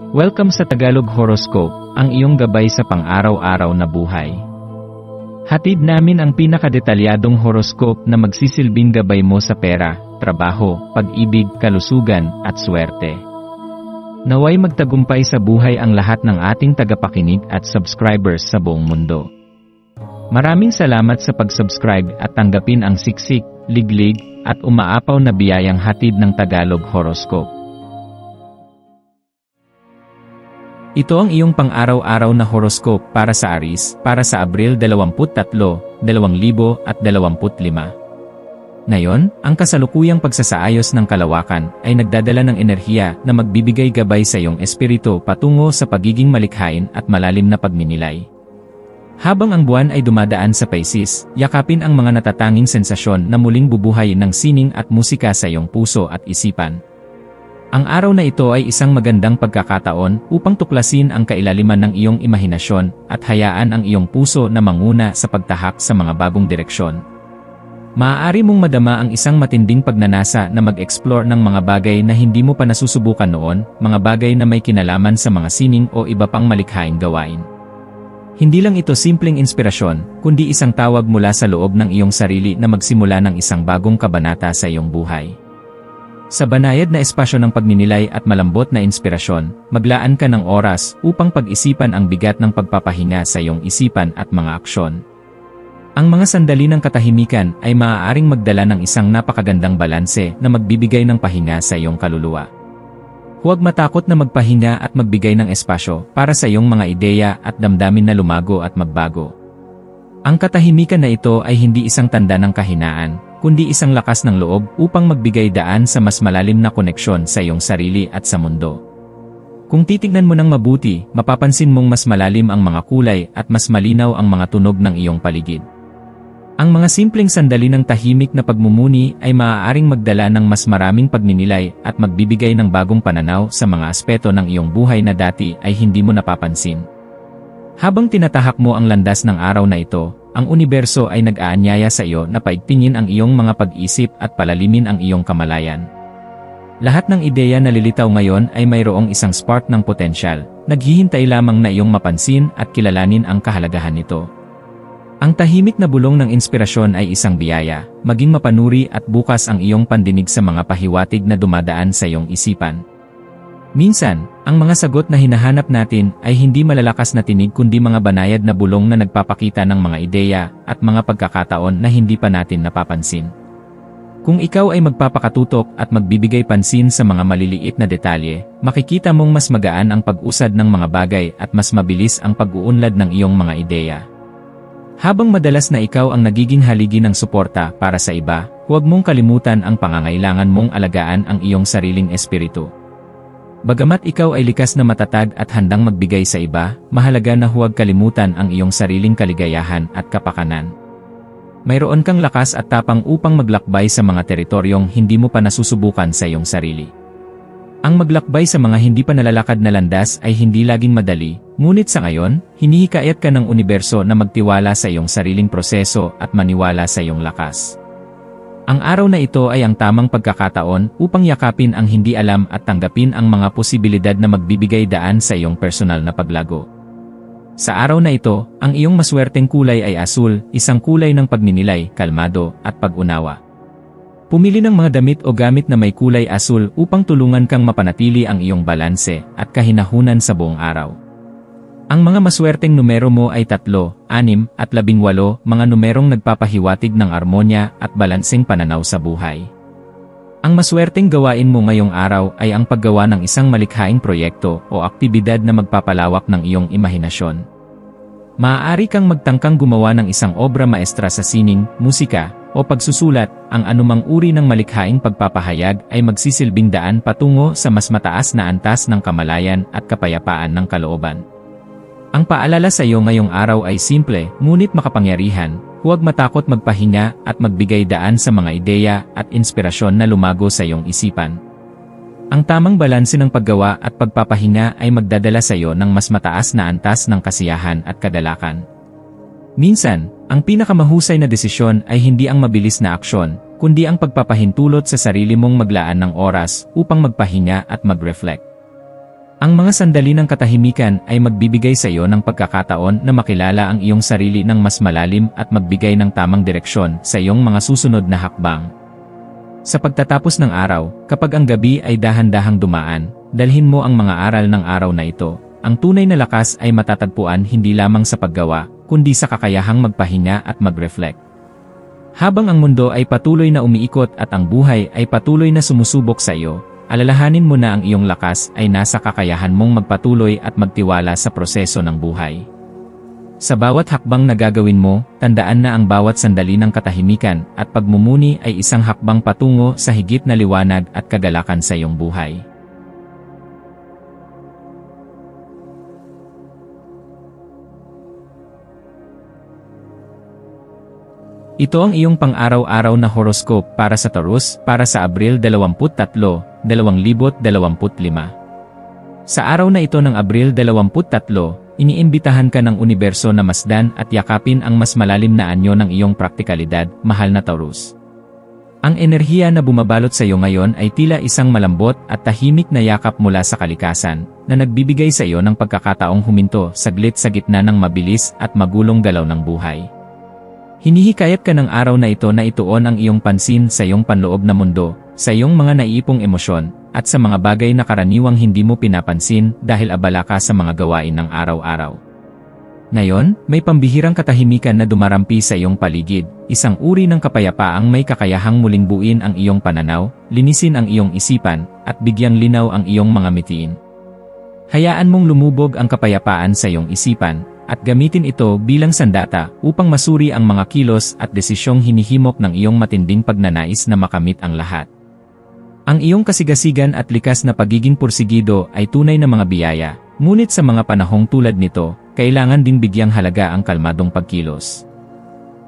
Welcome sa Tagalog Horoscope, ang iyong gabay sa pang-araw-araw na buhay. Hatid namin ang pinakadetalyadong horoscope na magsisilbing gabay mo sa pera, trabaho, pag-ibig, kalusugan, at swerte. Naway magtagumpay sa buhay ang lahat ng ating tagapakinig at subscribers sa buong mundo. Maraming salamat sa pag-subscribe at tanggapin ang siksik, liglig, at umaapaw na biyayang hatid ng Tagalog Horoscope. Ito ang iyong pang-araw-araw na horoscope para sa Aries, para sa Abril 23, 2025. Ngayon, ang kasalukuyang pagsasaayos ng kalawakan ay nagdadala ng enerhiya na magbibigay gabay sa iyong espiritu patungo sa pagiging malikhain at malalim na pagninilay. Habang ang buwan ay dumadaan sa Pisces, yakapin ang mga natatanging sensasyon na muling bubuhay ng sining at musika sa iyong puso at isipan. Ang araw na ito ay isang magandang pagkakataon upang tuklasin ang kailaliman ng iyong imahinasyon at hayaan ang iyong puso na manguna sa pagtahak sa mga bagong direksyon. Maaari mong madama ang isang matinding pagnanasa na mag-explore ng mga bagay na hindi mo pa nasusubukan noon, mga bagay na may kinalaman sa mga sining o iba pang malikhaing gawain. Hindi lang ito simpleng inspirasyon, kundi isang tawag mula sa loob ng iyong sarili na magsimula ng isang bagong kabanata sa iyong buhay. Sa banayad na espasyo ng pagninilay at malambot na inspirasyon, maglaan ka ng oras upang pag-isipan ang bigat ng pagpapahinga sa iyong isipan at mga aksyon. Ang mga sandali ng katahimikan ay maaaring magdala ng isang napakagandang balanse na magbibigay ng pahinga sa iyong kaluluwa. Huwag matakot na magpahinga at magbigay ng espasyo para sa iyong mga ideya at damdamin na lumago at magbago. Ang katahimikan na ito ay hindi isang tanda ng kahinaan, kundi isang lakas ng loob upang magbigay daan sa mas malalim na koneksyon sa iyong sarili at sa mundo. Kung titignan mo ng mabuti, mapapansin mong mas malalim ang mga kulay at mas malinaw ang mga tunog ng iyong paligid. Ang mga simpleng sandali ng tahimik na pagmumuni ay maaaring magdala ng mas maraming pagninilay at magbibigay ng bagong pananaw sa mga aspeto ng iyong buhay na dati ay hindi mo napapansin. Habang tinatahak mo ang landas ng araw na ito, ang universo ay nag-aanyaya sa iyo na paigtingin ang iyong mga pag-isip at palalimin ang iyong kamalayan. Lahat ng ideya na lilitaw ngayon ay mayroong isang spark ng potensyal, naghihintay lamang na iyong mapansin at kilalanin ang kahalagahan nito. Ang tahimik na bulong ng inspirasyon ay isang biyaya, maging mapanuri at bukas ang iyong pandinig sa mga pahiwatig na dumadaan sa iyong isipan. Minsan, ang mga sagot na hinahanap natin ay hindi malalakas na tinig kundi mga banayad na bulong na nagpapakita ng mga ideya at mga pagkakataon na hindi pa natin napapansin. Kung ikaw ay magpapakatutok at magbibigay pansin sa mga maliliit na detalye, makikita mong mas magaan ang pag-usad ng mga bagay at mas mabilis ang pag-uunlad ng iyong mga ideya. Habang madalas na ikaw ang nagiging haligi ng suporta para sa iba, huwag mong kalimutan ang pangangailangan mong alagaan ang iyong sariling espiritu. Bagamat ikaw ay likas na matatag at handang magbigay sa iba, mahalaga na huwag kalimutan ang iyong sariling kaligayahan at kapakanan. Mayroon kang lakas at tapang upang maglakbay sa mga teritoryong hindi mo pa nasusubukan sa iyong sarili. Ang maglakbay sa mga hindi pa nalalakad na landas ay hindi laging madali, ngunit sa ngayon, hinihikayat ka ng universo na magtiwala sa iyong sariling proseso at maniwala sa iyong lakas. Ang araw na ito ay ang tamang pagkakataon upang yakapin ang hindi alam at tanggapin ang mga posibilidad na magbibigay daan sa iyong personal na paglago. Sa araw na ito, ang iyong maswerteng kulay ay asul, isang kulay ng pagninilay, kalmado, at pag-unawa. Pumili ng mga damit o gamit na may kulay asul upang tulungan kang mapanatili ang iyong balanse at kahinahunan sa buong araw. Ang mga maswerteng numero mo ay 3, 6, at 18, mga numerong nagpapahiwatig ng armonya at balanseng pananaw sa buhay. Ang maswerteng gawain mo ngayong araw ay ang paggawa ng isang malikhaing proyekto o aktibidad na magpapalawak ng iyong imahinasyon. Maaari kang magtangkang gumawa ng isang obra maestra sa sining, musika, o pagsusulat. Ang anumang uri ng malikhaing pagpapahayag ay magsisilbing daan patungo sa mas mataas na antas ng kamalayan at kapayapaan ng kalooban. Ang paalala sa iyo ngayong araw ay simple, ngunit makapangyarihan. Huwag matakot magpahinga at magbigay daan sa mga ideya at inspirasyon na lumago sa iyong isipan. Ang tamang balanse ng paggawa at pagpapahinga ay magdadala sa iyo ng mas mataas na antas ng kasiyahan at kadalakan. Minsan, ang pinakamahusay na desisyon ay hindi ang mabilis na aksyon, kundi ang pagpapahintulot sa sarili mong maglaan ng oras upang magpahinga at mag-reflect. Ang mga sandali ng katahimikan ay magbibigay sa iyo ng pagkakataon na makilala ang iyong sarili ng mas malalim at magbigay ng tamang direksyon sa iyong mga susunod na hakbang. Sa pagtatapos ng araw, kapag ang gabi ay dahan-dahang dumaan, dalhin mo ang mga aral ng araw na ito. Ang tunay na lakas ay matatagpuan hindi lamang sa paggawa, kundi sa kakayahang magpahinga at mag-reflect. Habang ang mundo ay patuloy na umiikot at ang buhay ay patuloy na sumusubok sa iyo, alalahanin mo na ang iyong lakas ay nasa kakayahan mong magpatuloy at magtiwala sa proseso ng buhay. Sa bawat hakbang na gagawin mo, tandaan na ang bawat sandali ng katahimikan at pagmumuni ay isang hakbang patungo sa higit na liwanag at kagalakan sa iyong buhay. Ito ang iyong pang-araw-araw na horoscope para sa Taurus para sa Abril 23, 2025. Sa araw na ito ng Abril 23, iniimbitahan ka ng universo na masdan at yakapin ang mas malalim na anyo ng iyong praktikalidad, mahal na Taurus. Ang enerhiya na bumabalot sa iyo ngayon ay tila isang malambot at tahimik na yakap mula sa kalikasan, na nagbibigay sa iyo ng pagkakataong huminto saglit sa gitna ng mabilis at magulong galaw ng buhay. Hinihikayat ka ng araw na ito na ituon ang iyong pansin sa iyong panloob na mundo, sa iyong mga naiipong emosyon, at sa mga bagay na karaniwang hindi mo pinapansin dahil abala ka sa mga gawain ng araw-araw. Ngayon, may pambihirang katahimikan na dumarampi sa iyong paligid, isang uri ng kapayapaang may kakayahang muling buuin ang iyong pananaw, linisin ang iyong isipan, at bigyang linaw ang iyong mga mitiin. Hayaan mong lumubog ang kapayapaan sa iyong isipan, at gamitin ito bilang sandata upang masuri ang mga kilos at desisyong hinihimok ng iyong matinding pagnanais na makamit ang lahat. Ang iyong kasigasigan at likas na pagiging pursigido ay tunay na mga biyaya, ngunit sa mga panahong tulad nito, kailangan din bigyang halaga ang kalmadong pagkilos.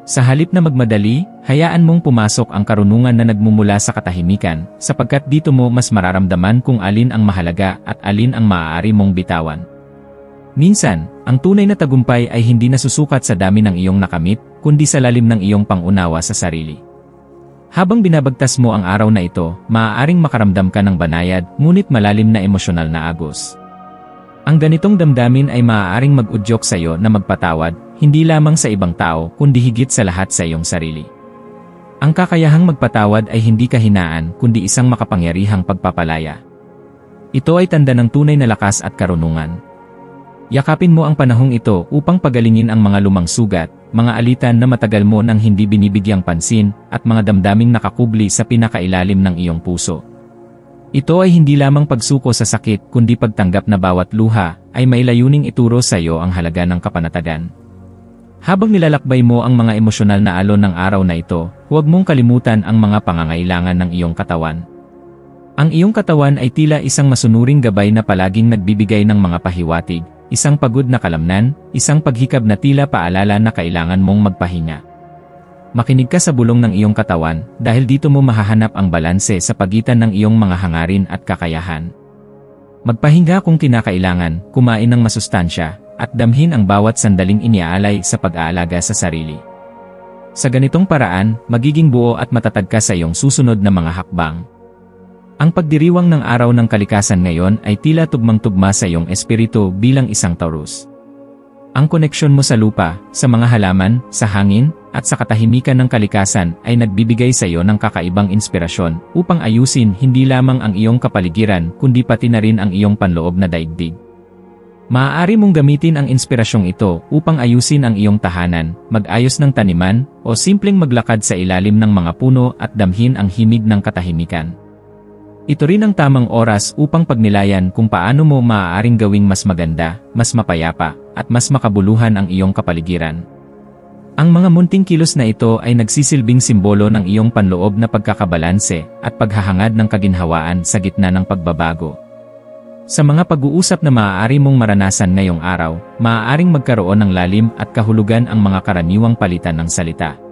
Sa halip na magmadali, hayaan mong pumasok ang karunungan na nagmumula sa katahimikan, sapagkat dito mo mas mararamdaman kung alin ang mahalaga at alin ang maaari mong bitawan. Minsan, ang tunay na tagumpay ay hindi nasusukat sa dami ng iyong nakamit, kundi sa lalim ng iyong pangunawa sa sarili. Habang binabagtas mo ang araw na ito, maaaring makaramdam ka ng banayad, ngunit malalim na emosyonal na agos. Ang ganitong damdamin ay maaaring mag-udyok sa iyo na magpatawad, hindi lamang sa ibang tao, kundi higit sa lahat sa iyong sarili. Ang kakayahang magpatawad ay hindi kahinaan, kundi isang makapangyarihang pagpapalaya. Ito ay tanda ng tunay na lakas at karunungan. Yakapin mo ang panahong ito upang pagalingin ang mga lumang sugat, mga alitan na matagal mo nang hindi binibigyang pansin, at mga damdaming nakakubli sa pinakailalim ng iyong puso. Ito ay hindi lamang pagsuko sa sakit kundi pagtanggap na bawat luha ay may layuning ituro sa iyo ang halaga ng kapanatagan. Habang nilalakbay mo ang mga emosyonal na alon ng araw na ito, huwag mong kalimutan ang mga pangangailangan ng iyong katawan. Ang iyong katawan ay tila isang masunuring gabay na palaging nagbibigay ng mga pahiwatig, isang pagod na kalamnan, isang paghikab na tila paalala na kailangan mong magpahinga. Makinig ka sa bulong ng iyong katawan, dahil dito mo mahahanap ang balanse sa pagitan ng iyong mga hangarin at kakayahan. Magpahinga kung kinakailangan, kumain ng masustansya, at damhin ang bawat sandaling iniaalay sa pag-aalaga sa sarili. Sa ganitong paraan, magiging buo at matatag ka sa iyong susunod na mga hakbang. Ang pagdiriwang ng araw ng kalikasan ngayon ay tila tugmang-tugma sa iyong espiritu bilang isang Taurus. Ang koneksyon mo sa lupa, sa mga halaman, sa hangin, at sa katahimikan ng kalikasan ay nagbibigay sa iyo ng kakaibang inspirasyon upang ayusin hindi lamang ang iyong kapaligiran kundi pati na rin ang iyong panloob na daigdig. Maaari mong gamitin ang inspirasyong ito upang ayusin ang iyong tahanan, mag-ayos ng taniman, o simpleng maglakad sa ilalim ng mga puno at damhin ang himig ng katahimikan. Ito rin ang tamang oras upang pagnilayan kung paano mo maaaring gawing mas maganda, mas mapayapa, at mas makabuluhan ang iyong kapaligiran. Ang mga munting kilos na ito ay nagsisilbing simbolo ng iyong panloob na pagkakabalanse at paghahangad ng kaginhawaan sa gitna ng pagbabago. Sa mga pag-uusap na maaari mong maranasan ngayong araw, maaaring magkaroon ng lalim at kahulugan ang mga karaniwang palitan ng salita.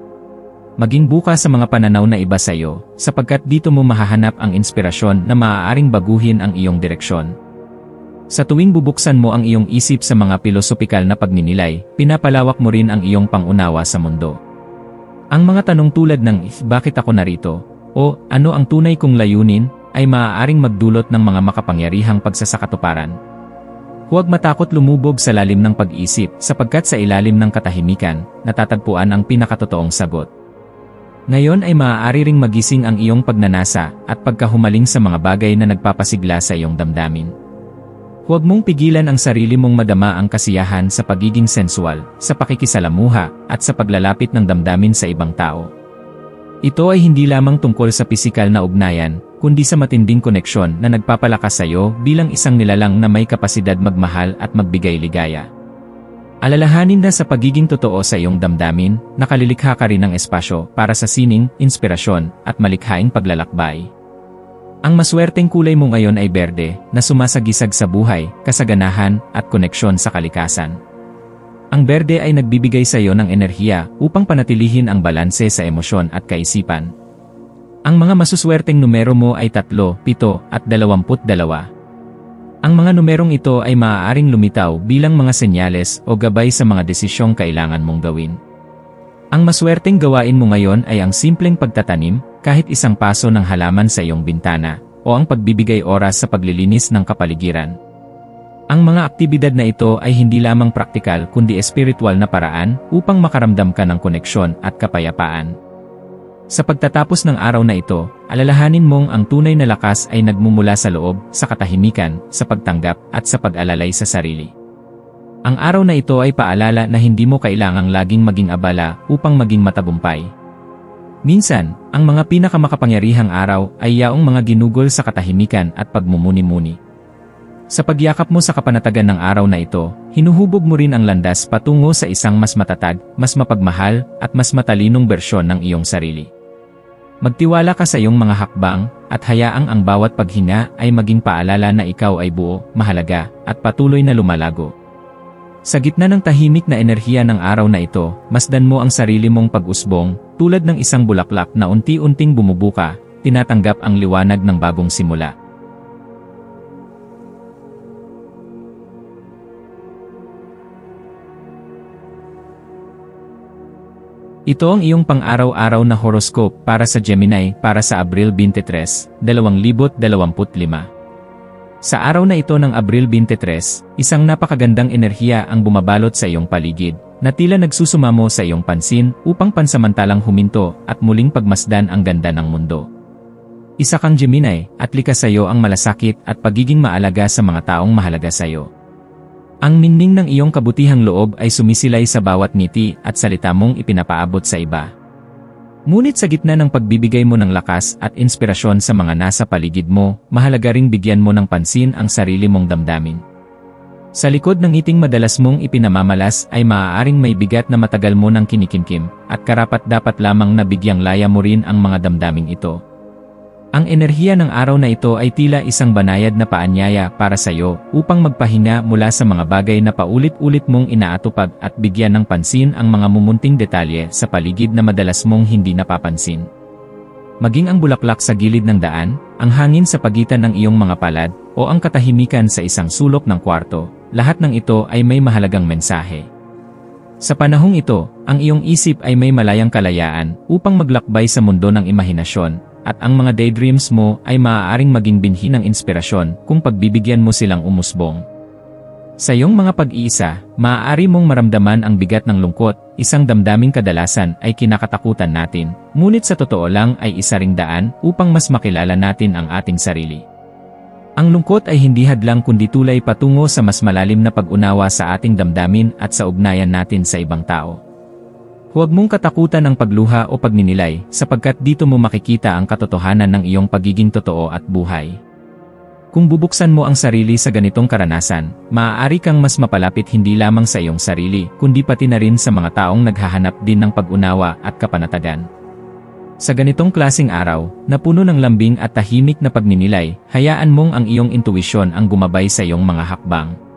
Maging bukas sa mga pananaw na iba sa iyo, sapagkat dito mo mahahanap ang inspirasyon na maaaring baguhin ang iyong direksyon. Sa tuwing bubuksan mo ang iyong isip sa mga pilosopikal na pagninilay, pinapalawak mo rin ang iyong pangunawa sa mundo. Ang mga tanong tulad ng bakit ako narito? O ano ang tunay kong layunin? Ay maaaring magdulot ng mga makapangyarihang pagsasakatuparan. Huwag matakot lumubog sa lalim ng pag-isip sapagkat sa ilalim ng katahimikan, natatagpuan ang pinakatotoong sagot. Ngayon ay maaari ring magising ang iyong pagnanasa at pagkahumaling sa mga bagay na nagpapasigla sa iyong damdamin. Huwag mong pigilan ang sarili mong madama ang kasiyahan sa pagiging sensual, sa pakikisalamuha, at sa paglalapit ng damdamin sa ibang tao. Ito ay hindi lamang tungkol sa pisikal na ugnayan, kundi sa matinding koneksyon na nagpapalakas sa iyo bilang isang nilalang na may kapasidad magmahal at magbigay ligaya. Alalahanin na sa pagiging totoo sa iyong damdamin, nakalilikha ka rin ng espasyo para sa sining, inspirasyon, at malikhaing paglalakbay. Ang maswerteng kulay mo ngayon ay berde, na sumasagisag sa buhay, kasaganahan, at koneksyon sa kalikasan. Ang berde ay nagbibigay sa iyo ng enerhiya upang panatilihin ang balanse sa emosyon at kaisipan. Ang mga masuswerteng numero mo ay 3, 7, at 22. Ang mga numerong ito ay maaaring lumitaw bilang mga senyales o gabay sa mga desisyong kailangan mong gawin. Ang maswerteng gawain mo ngayon ay ang simpleng pagtatanim, kahit isang paso ng halaman sa iyong bintana, o ang pagbibigay oras sa paglilinis ng kapaligiran. Ang mga aktibidad na ito ay hindi lamang praktikal kundi espiritual na paraan upang makaramdam ka ng koneksyon at kapayapaan. Sa pagtatapos ng araw na ito, alalahanin mong ang tunay na lakas ay nagmumula sa loob, sa katahimikan, sa pagtanggap, at sa pag-alalay sa sarili. Ang araw na ito ay paalala na hindi mo kailangang laging maging abala upang maging matagumpay. Minsan, ang mga pinakamakapangyarihang araw ay yaong mga ginugol sa katahimikan at pagmumuni-muni. Sa pagyakap mo sa kapanatagan ng araw na ito, hinuhubog mo rin ang landas patungo sa isang mas matatag, mas mapagmahal, at mas matalinong bersyon ng iyong sarili. Magtiwala ka sa iyong mga hakbang, at hayaang ang bawat paghinga ay maging paalala na ikaw ay buo, mahalaga, at patuloy na lumalago. Sa gitna ng tahimik na enerhiya ng araw na ito, masdan mo ang sarili mong pag-usbong, tulad ng isang bulaklak na unti-unting bumubuka, tinatanggap ang liwanag ng bagong simula. Ito ang iyong pang-araw-araw na horoscope para sa Gemini para sa Abril 23, 2025. Sa araw na ito ng Abril 23, isang napakagandang enerhiya ang bumabalot sa iyong paligid, na tila nagsusumamo sa iyong pansin upang pansamantalang huminto at muling pagmasdan ang ganda ng mundo. Isa kang Gemini at likas sa iyo ang malasakit at pagiging maalaga sa mga taong mahalaga sa iyo. Ang ningning ng iyong kabutihang loob ay sumisilay sa bawat ngiti at salita mong ipinapaabot sa iba. Ngunit sa gitna ng pagbibigay mo ng lakas at inspirasyon sa mga nasa paligid mo, mahalaga ring bigyan mo ng pansin ang sarili mong damdamin. Sa likod ng ngiting madalas mong ipinamamalas ay maaaring may bigat na matagal mo nang kinikimkim, at karapat-dapat lamang na bigyang laya mo rin ang mga damdaming ito. Ang enerhiya ng araw na ito ay tila isang banayad na paanyaya para sa iyo upang magpahinga mula sa mga bagay na paulit-ulit mong inaatupag at bigyan ng pansin ang mga mumunting detalye sa paligid na madalas mong hindi napapansin. Maging ang bulaklak sa gilid ng daan, ang hangin sa pagitan ng iyong mga palad, o ang katahimikan sa isang sulok ng kwarto, lahat ng ito ay may mahalagang mensahe. Sa panahong ito, ang iyong isip ay may malayang kalayaan upang maglakbay sa mundo ng imahinasyon, at ang mga daydreams mo ay maaaring maging binhi ng inspirasyon kung pagbibigyan mo silang umusbong. Sa iyong mga pag-iisa, maaari mong maramdaman ang bigat ng lungkot, isang damdaming kadalasan ay kinakatakutan natin, ngunit sa totoo lang ay isa ring daan upang mas makilala natin ang ating sarili. Ang lungkot ay hindi hadlang kundi tulay patungo sa mas malalim na pag-unawa sa ating damdamin at sa ugnayan natin sa ibang tao. Huwag mong katakutan ang pagluha o pagninilay, sapagkat dito mo makikita ang katotohanan ng iyong pagiging totoo at buhay. Kung bubuksan mo ang sarili sa ganitong karanasan, maaari kang mas mapalapit hindi lamang sa iyong sarili, kundi pati na rin sa mga taong naghahanap din ng pag-unawa at kapanatagan. Sa ganitong klaseng araw, na puno ng lambing at tahimik na pagninilay, hayaan mong ang iyong intuwisyon ang gumabay sa iyong mga hakbang.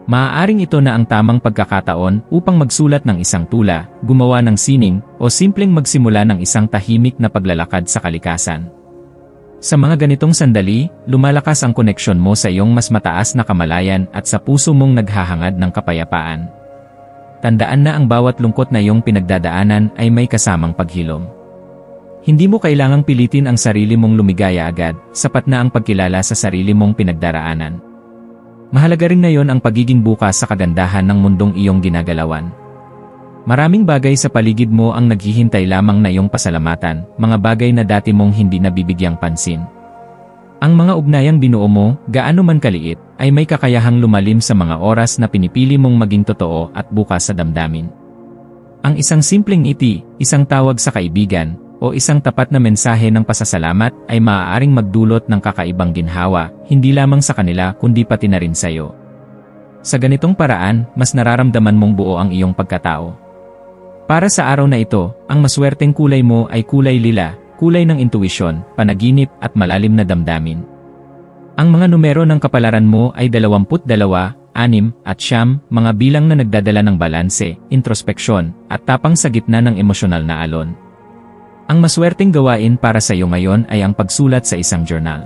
Maaaring ito na ang tamang pagkakataon upang magsulat ng isang tula, gumawa ng sining, o simpleng magsimula ng isang tahimik na paglalakad sa kalikasan. Sa mga ganitong sandali, lumalakas ang koneksyon mo sa iyong mas mataas na kamalayan at sa puso mong naghahangad ng kapayapaan. Tandaan na ang bawat lungkot na iyong pinagdadaanan ay may kasamang paghilom. Hindi mo kailangang pilitin ang sarili mong lumigaya agad, sapat na ang pagkilala sa sarili mong pinagdaraanan. Mahalaga rin ngayon ang pagiging bukas sa kagandahan ng mundong iyong ginagalawan. Maraming bagay sa paligid mo ang naghihintay lamang na iyong pasalamatan, mga bagay na dati mong hindi nabibigyang pansin. Ang mga ugnayang binuo mo, gaano man kaliit, ay may kakayahang lumalim sa mga oras na pinipili mong maging totoo at bukas sa damdamin. Ang isang simpleng ngiti, isang tawag sa kaibigan, o isang tapat na mensahe ng pasasalamat ay maaaring magdulot ng kakaibang ginhawa, hindi lamang sa kanila kundi pati na rin sa iyo. Sa ganitong paraan, mas nararamdaman mong buo ang iyong pagkatao. Para sa araw na ito, ang maswerteng kulay mo ay kulay lila, kulay ng intuisyon, panaginip at malalim na damdamin. Ang mga numero ng kapalaran mo ay 22, 6 at 9, mga bilang na nagdadala ng balanse, introspeksyon, at tapang sa gitna ng emosyonal na alon. Ang maswerteng gawain para sa iyo ngayon ay ang pagsulat sa isang journal.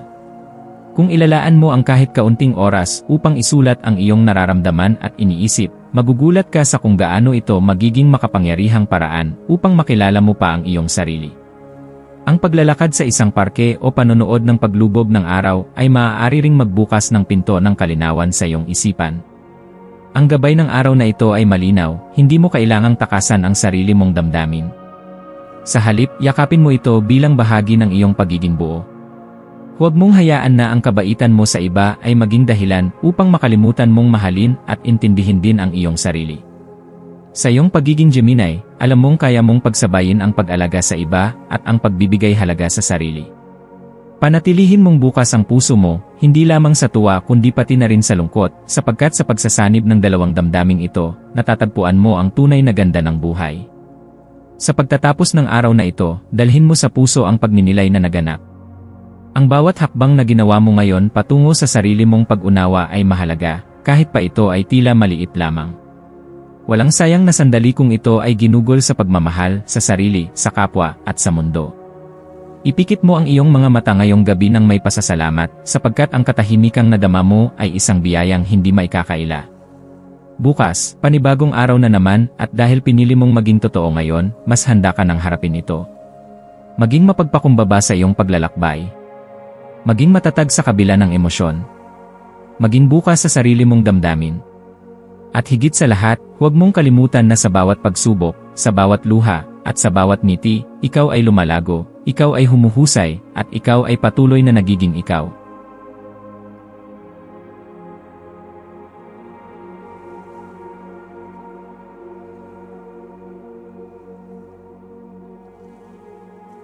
Kung ilalaan mo ang kahit kaunting oras upang isulat ang iyong nararamdaman at iniisip, magugulat ka sa kung gaano ito magiging makapangyarihang paraan upang makilala mo pa ang iyong sarili. Ang paglalakad sa isang parke o panonood ng paglubog ng araw ay maaari ring magbukas ng pinto ng kalinawan sa iyong isipan. Ang gabay ng araw na ito ay malinaw, hindi mo kailangang takasan ang sarili mong damdamin. Sa halip, yakapin mo ito bilang bahagi ng iyong pagiging buo. Huwag mong hayaan na ang kabaitan mo sa iba ay maging dahilan upang makalimutan mong mahalin at intindihin din ang iyong sarili. Sa iyong pagiging Gemini, alam mong kaya mong pagsabayin ang pag-alaga sa iba at ang pagbibigay halaga sa sarili. Panatilihin mong bukas ang puso mo, hindi lamang sa tuwa kundi pati na rin sa lungkot, sapagkat sa pagsasanib ng dalawang damdaming ito, natatagpuan mo ang tunay na ganda ng buhay. Sa pagtatapos ng araw na ito, dalhin mo sa puso ang pagninilay na naganap. Ang bawat hakbang na ginawa mo ngayon patungo sa sarili mong pag-unawa ay mahalaga, kahit pa ito ay tila maliit lamang. Walang sayang na sandali kung ito ay ginugol sa pagmamahal, sa sarili, sa kapwa, at sa mundo. Ipikit mo ang iyong mga mata ngayong gabi ng may pasasalamat, sapagkat ang katahimikang nadama mo ay isang biyayang hindi maikakaila. Bukas, panibagong araw na naman at dahil pinili mong maging totoo ngayon, mas handa ka nang harapin ito. Maging mapagpakumbaba sa iyong paglalakbay. Maging matatag sa kabila ng emosyon. Maging bukas sa sarili mong damdamin. At higit sa lahat, huwag mong kalimutan na sa bawat pagsubok, sa bawat luha, at sa bawat ngiti, ikaw ay lumalago, ikaw ay humuhusay, at ikaw ay patuloy na nagiging ikaw.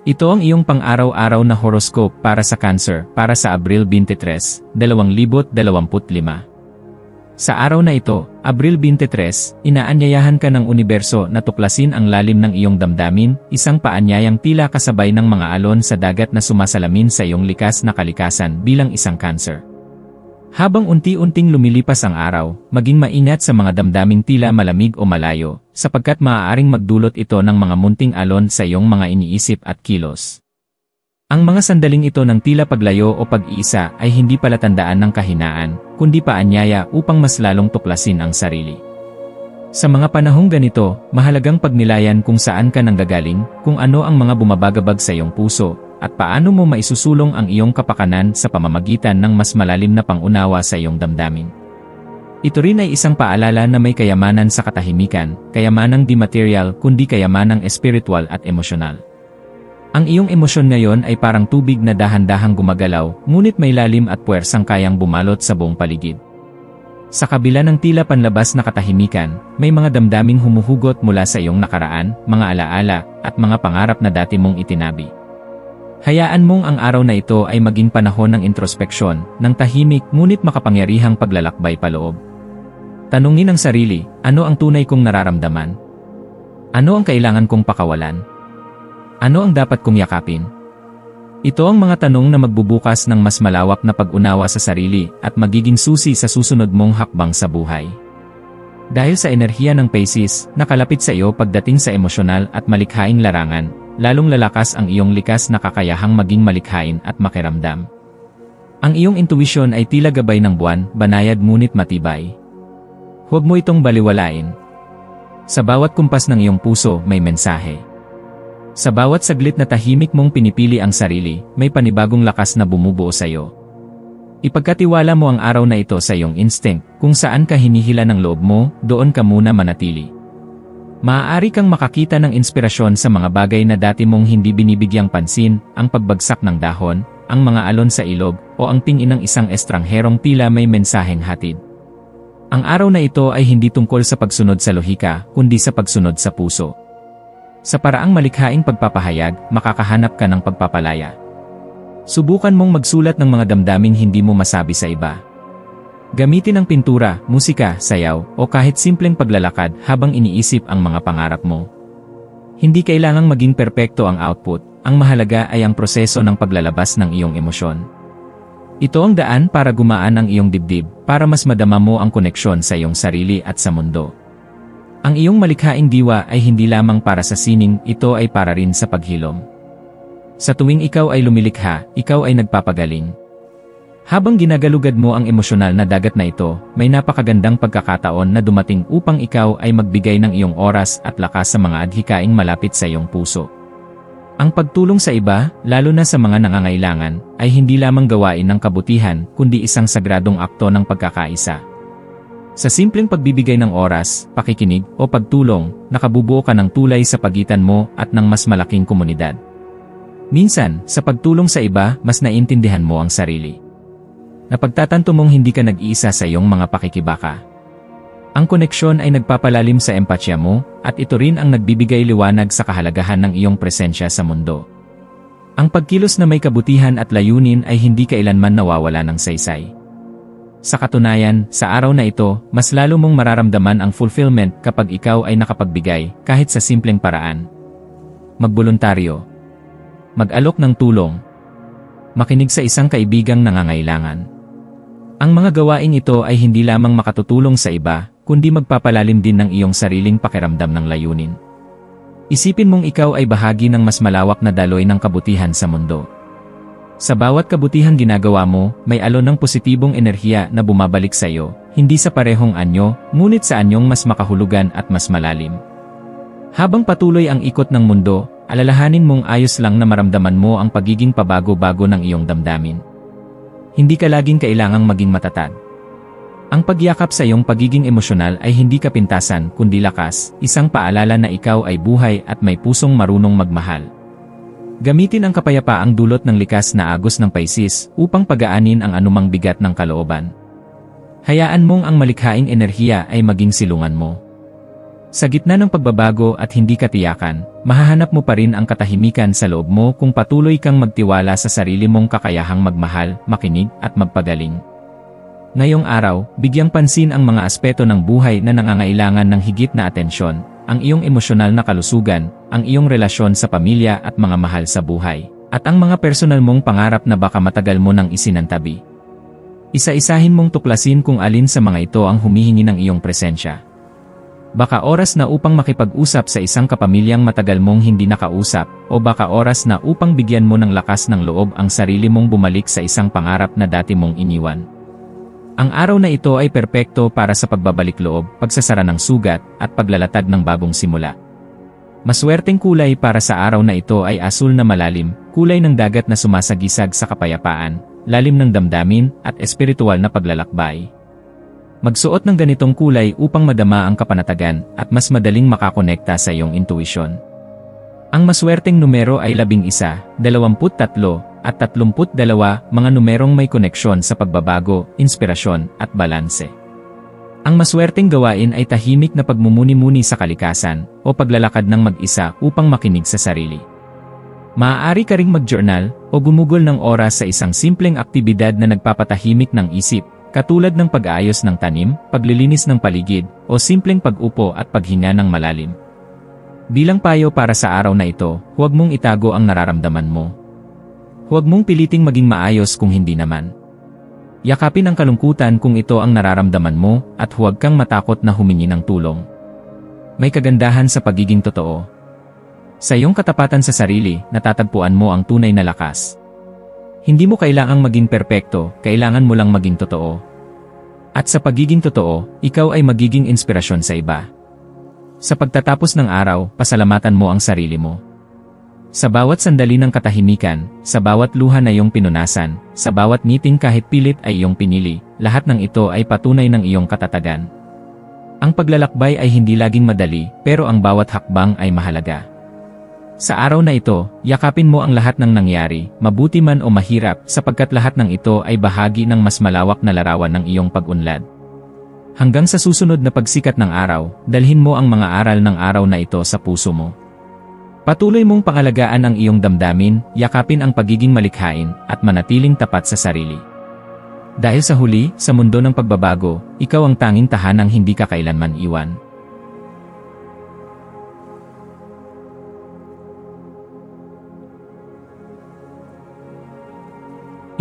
Ito ang iyong pang-araw-araw na horoscope para sa Cancer para sa Abril 23, 2025. Sa araw na ito, Abril 23, inaanyayahan ka ng universo na tuklasin ang lalim ng iyong damdamin, isang paanyayang tila kasabay ng mga alon sa dagat na sumasalamin sa iyong likas na kalikasan bilang isang Cancer. Habang unti-unting lumilipas ang araw, maging maingat sa mga damdaming tila malamig o malayo, sapagkat maaaring magdulot ito ng mga munting alon sa iyong mga iniisip at kilos. Ang mga sandaling ito ng tila paglayo o pag-iisa ay hindi palatandaan ng kahinaan, kundi paanyaya upang mas lalong tuklasin ang sarili. Sa mga panahong ganito, mahalagang pagnilayan kung saan ka nanggagaling, kung ano ang mga bumabagabag sa iyong puso, at paano mo maisusulong ang iyong kapakanan sa pamamagitan ng mas malalim na pangunawa sa iyong damdamin. Ito rin ay isang paalala na may kayamanan sa katahimikan, kayamanang di material kundi kayamanang espiritual at emosyonal. Ang iyong emosyon ngayon ay parang tubig na dahan-dahang gumagalaw, ngunit may lalim at puwersang kayang bumalot sa buong paligid. Sa kabila ng tila panlabas na katahimikan, may mga damdaming humuhugot mula sa iyong nakaraan, mga alaala, at mga pangarap na dati mong itinabi. Hayaan mong ang araw na ito ay maging panahon ng introspeksyon, ng tahimik ngunit makapangyarihang paglalakbay paloob. Tanungin ang sarili, ano ang tunay kong nararamdaman? Ano ang kailangan kong pakawalan? Ano ang dapat kong yakapin? Ito ang mga tanong na magbubukas ng mas malawak na pag-unawa sa sarili at magiging susi sa susunod mong hakbang sa buhay. Dahil sa enerhiya ng Pisces, nakalapit sa iyo pagdating sa emosyonal at malikhaing larangan, lalong lalakas ang iyong likas na kakayahang maging malikhain at makiramdam. Ang iyong intuition ay tila gabay ng buwan, banayad ngunit matibay. Huwag mo itong baliwalain. Sa bawat kumpas ng iyong puso, may mensahe. Sa bawat saglit na tahimik mong pinipili ang sarili, may panibagong lakas na bumubuo sa iyo. Ipagkatiwala mo ang araw na ito sa iyong instinct, kung saan ka hinihila ng loob mo, doon ka muna manatili. Maaari kang makakita ng inspirasyon sa mga bagay na dati mong hindi binibigyang pansin, ang pagbagsak ng dahon, ang mga alon sa ilog, o ang tingin ng isang estrangherong tila may mensaheng hatid. Ang araw na ito ay hindi tungkol sa pagsunod sa lohika, kundi sa pagsunod sa puso. Sa paraang malikhaing pagpapahayag, makakahanap ka ng pagpapalaya. Subukan mong magsulat ng mga damdaming hindi mo masabi sa iba. Gamitin ang pintura, musika, sayaw, o kahit simpleng paglalakad habang iniisip ang mga pangarap mo. Hindi kailangang maging perpekto ang output, ang mahalaga ay ang proseso ng paglalabas ng iyong emosyon. Ito ang daan para gumaan ang iyong dibdib, para mas madama mo ang koneksyon sa iyong sarili at sa mundo. Ang iyong malikhaing diwa ay hindi lamang para sa sining, ito ay para rin sa paghilom. Sa tuwing ikaw ay lumilikha, ikaw ay nagpapagaling. Habang ginagalugad mo ang emosyonal na dagat na ito, may napakagandang pagkakataon na dumating upang ikaw ay magbigay ng iyong oras at lakas sa mga adhikaing malapit sa iyong puso. Ang pagtulong sa iba, lalo na sa mga nangangailangan, ay hindi lamang gawain ng kabutihan, kundi isang sagradong akto ng pagkakaisa. Sa simpleng pagbibigay ng oras, pakikinig, o pagtulong, nakabubuo ka ng tulay sa pagitan mo at ng mas malaking komunidad. Minsan, sa pagtulong sa iba, mas naiintindihan mo ang sarili. Napagtatanto mong hindi ka nag-iisa sa iyong mga pakikibaka. Ang koneksyon ay nagpapalalim sa empatya mo, at ito rin ang nagbibigay liwanag sa kahalagahan ng iyong presensya sa mundo. Ang pagkilos na may kabutihan at layunin ay hindi kailanman nawawala ng saysay. Sa katunayan, sa araw na ito, mas lalo mong mararamdaman ang fulfillment kapag ikaw ay nakapagbigay, kahit sa simpleng paraan. Magboluntaryo. Mag-alok ng tulong. Makinig sa isang kaibigang nangangailangan. Ang mga gawaing ito ay hindi lamang makatutulong sa iba, kundi magpapalalim din ng iyong sariling pakiramdam ng layunin. Isipin mong ikaw ay bahagi ng mas malawak na daloy ng kabutihan sa mundo. Sa bawat kabutihang ginagawa mo, may alon ng positibong enerhiya na bumabalik sa iyo, hindi sa parehong anyo, ngunit sa anyong mas makahulugan at mas malalim. Habang patuloy ang ikot ng mundo, alalahanin mong ayos lang na maramdaman mo ang pagiging pabago-bago ng iyong damdamin. Hindi ka laging kailangang maging matatag. Ang pagyakap sa iyong pagiging emosyonal ay hindi kapintasan kundi lakas, isang paalala na ikaw ay buhay at may pusong marunong magmahal. Gamitin ang kapayapaang dulot ng likas na agos ng Pisces upang pagaanin ang anumang bigat ng kalooban. Hayaan mong ang malikhaing enerhiya ay maging silungan mo. Sa gitna ng pagbabago at hindi katiyakan, mahahanap mo pa rin ang katahimikan sa loob mo kung patuloy kang magtiwala sa sarili mong kakayahang magmahal, makinig, at magpagaling. Ngayong araw, bigyang pansin ang mga aspeto ng buhay na nangangailangan ng higit na atensyon, ang iyong emosyonal na kalusugan, ang iyong relasyon sa pamilya at mga mahal sa buhay, at ang mga personal mong pangarap na baka matagal mo nang isinantabi. Isa-isahin mong tuklasin kung alin sa mga ito ang humihingi ng iyong presensya. Baka oras na upang makipag-usap sa isang kapamilyang matagal mong hindi nakausap, o baka oras na upang bigyan mo ng lakas ng loob ang sarili mong bumalik sa isang pangarap na dati mong iniwan. Ang araw na ito ay perpekto para sa pagbabalik loob, pagsasara ng sugat, at paglalatag ng bagong simula. Maswerteng kulay para sa araw na ito ay asul na malalim, kulay ng dagat na sumasagisag sa kapayapaan, lalim ng damdamin, at espiritual na paglalakbay. Magsuot ng ganitong kulay upang madama ang kapanatagan at mas madaling makakonekta sa iyong intuisyon. Ang maswerteng numero ay 11, 23, at 32, mga numerong may koneksyon sa pagbabago, inspirasyon, at balanse. Ang maswerteng gawain ay tahimik na pagmumuni-muni sa kalikasan o paglalakad ng mag-isa upang makinig sa sarili. Maaari ka ring mag-journal o gumugol ng oras sa isang simpleng aktibidad na nagpapatahimik ng isip, katulad ng pag-aayos ng tanim, paglilinis ng paligid, o simpleng pag-upo at paghinga ng malalim. Bilang payo para sa araw na ito, huwag mong itago ang nararamdaman mo. Huwag mong piliting maging maayos kung hindi naman. Yakapin ang kalungkutan kung ito ang nararamdaman mo, at huwag kang matakot na humingi ng tulong. May kagandahan sa pagiging totoo. Sa iyong katapatan sa sarili, natatagpuan mo ang tunay na lakas. Hindi mo kailangang maging perpekto, kailangan mo lang maging totoo. At sa pagiging totoo, ikaw ay magiging inspirasyon sa iba. Sa pagtatapos ng araw, pasalamatan mo ang sarili mo. Sa bawat sandali ng katahimikan, sa bawat luha na iyong pinunasan, sa bawat ngiting kahit pilit ay iyong pinili, lahat ng ito ay patunay ng iyong katatagan. Ang paglalakbay ay hindi laging madali, pero ang bawat hakbang ay mahalaga. Sa araw na ito, yakapin mo ang lahat ng nangyari, mabuti man o mahirap, sapagkat lahat ng ito ay bahagi ng mas malawak na larawan ng iyong pag-unlad. Hanggang sa susunod na pagsikat ng araw, dalhin mo ang mga aral ng araw na ito sa puso mo. Patuloy mong pangalagaan ang iyong damdamin, yakapin ang pagiging malikhain, at manatiling tapat sa sarili. Dahil sa huli, sa mundo ng pagbabago, ikaw ang tanging tahanang hindi ka kailanman iwan.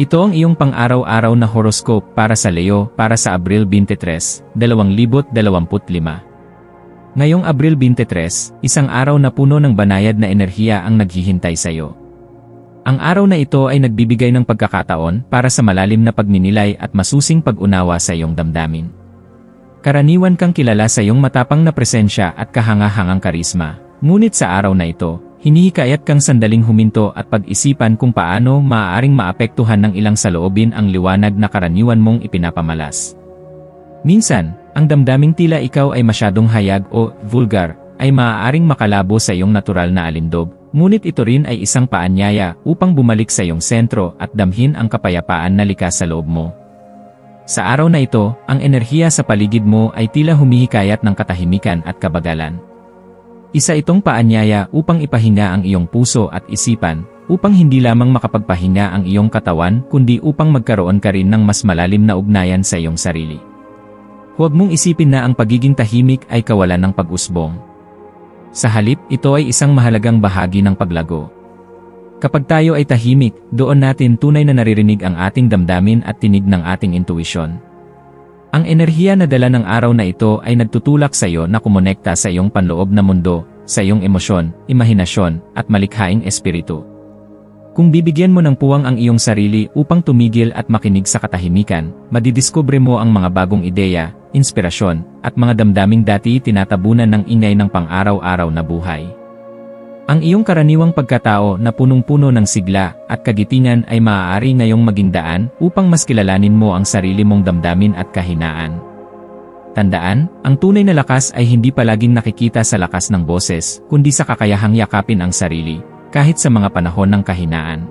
Ito ang iyong pang-araw-araw na horoscope para sa Leo para sa Abril 23, 2025. Ngayong Abril 23, isang araw na puno ng banayad na enerhiya ang naghihintay sa iyo. Ang araw na ito ay nagbibigay ng pagkakataon para sa malalim na pagninilay at masusing pag-unawa sa iyong damdamin. Karaniwan kang kilala sa iyong matapang na presensya at kahanga-hangang karisma, ngunit sa araw na ito, hinihikayat kang sandaling huminto at pag-isipan kung paano maaaring maapektuhan ng ilang saloobin ang liwanag na karaniwan mong ipinapamalas. Minsan, ang damdaming tila ikaw ay masyadong hayag o vulgar, ay maaaring makalabo sa iyong natural na alindog, ngunit ito rin ay isang paanyaya upang bumalik sa iyong sentro at damhin ang kapayapaan na likas sa loob mo. Sa araw na ito, ang enerhiya sa paligid mo ay tila humihikayat ng katahimikan at kabagalan. Isa itong paanyaya upang ipahinga ang iyong puso at isipan, upang hindi lamang makapagpahinga ang iyong katawan kundi upang magkaroon ka rin ng mas malalim na ugnayan sa iyong sarili. Huwag mong isipin na ang pagiging tahimik ay kawalan ng pag-usbong. Sa halip, ito ay isang mahalagang bahagi ng paglago. Kapag tayo ay tahimik, doon natin tunay na naririnig ang ating damdamin at tinig ng ating intuisyon. Ang enerhiya na dala ng araw na ito ay nagtutulak sa iyo na kumonekta sa iyong panloob na mundo, sa iyong emosyon, imahinasyon, at malikhaing espiritu. Kung bibigyan mo ng puwang ang iyong sarili upang tumigil at makinig sa katahimikan, madidiskubre mo ang mga bagong ideya, inspirasyon, at mga damdaming dati tinatabunan ng ingay ng pang-araw-araw na buhay. Ang iyong karaniwang pagkatao na punong-puno ng sigla at kagitingan ay maaari ngayong maging daan upang mas kilalanin mo ang sarili mong damdamin at kahinaan. Tandaan, ang tunay na lakas ay hindi palaging nakikita sa lakas ng boses, kundi sa kakayahang yakapin ang sarili, kahit sa mga panahon ng kahinaan.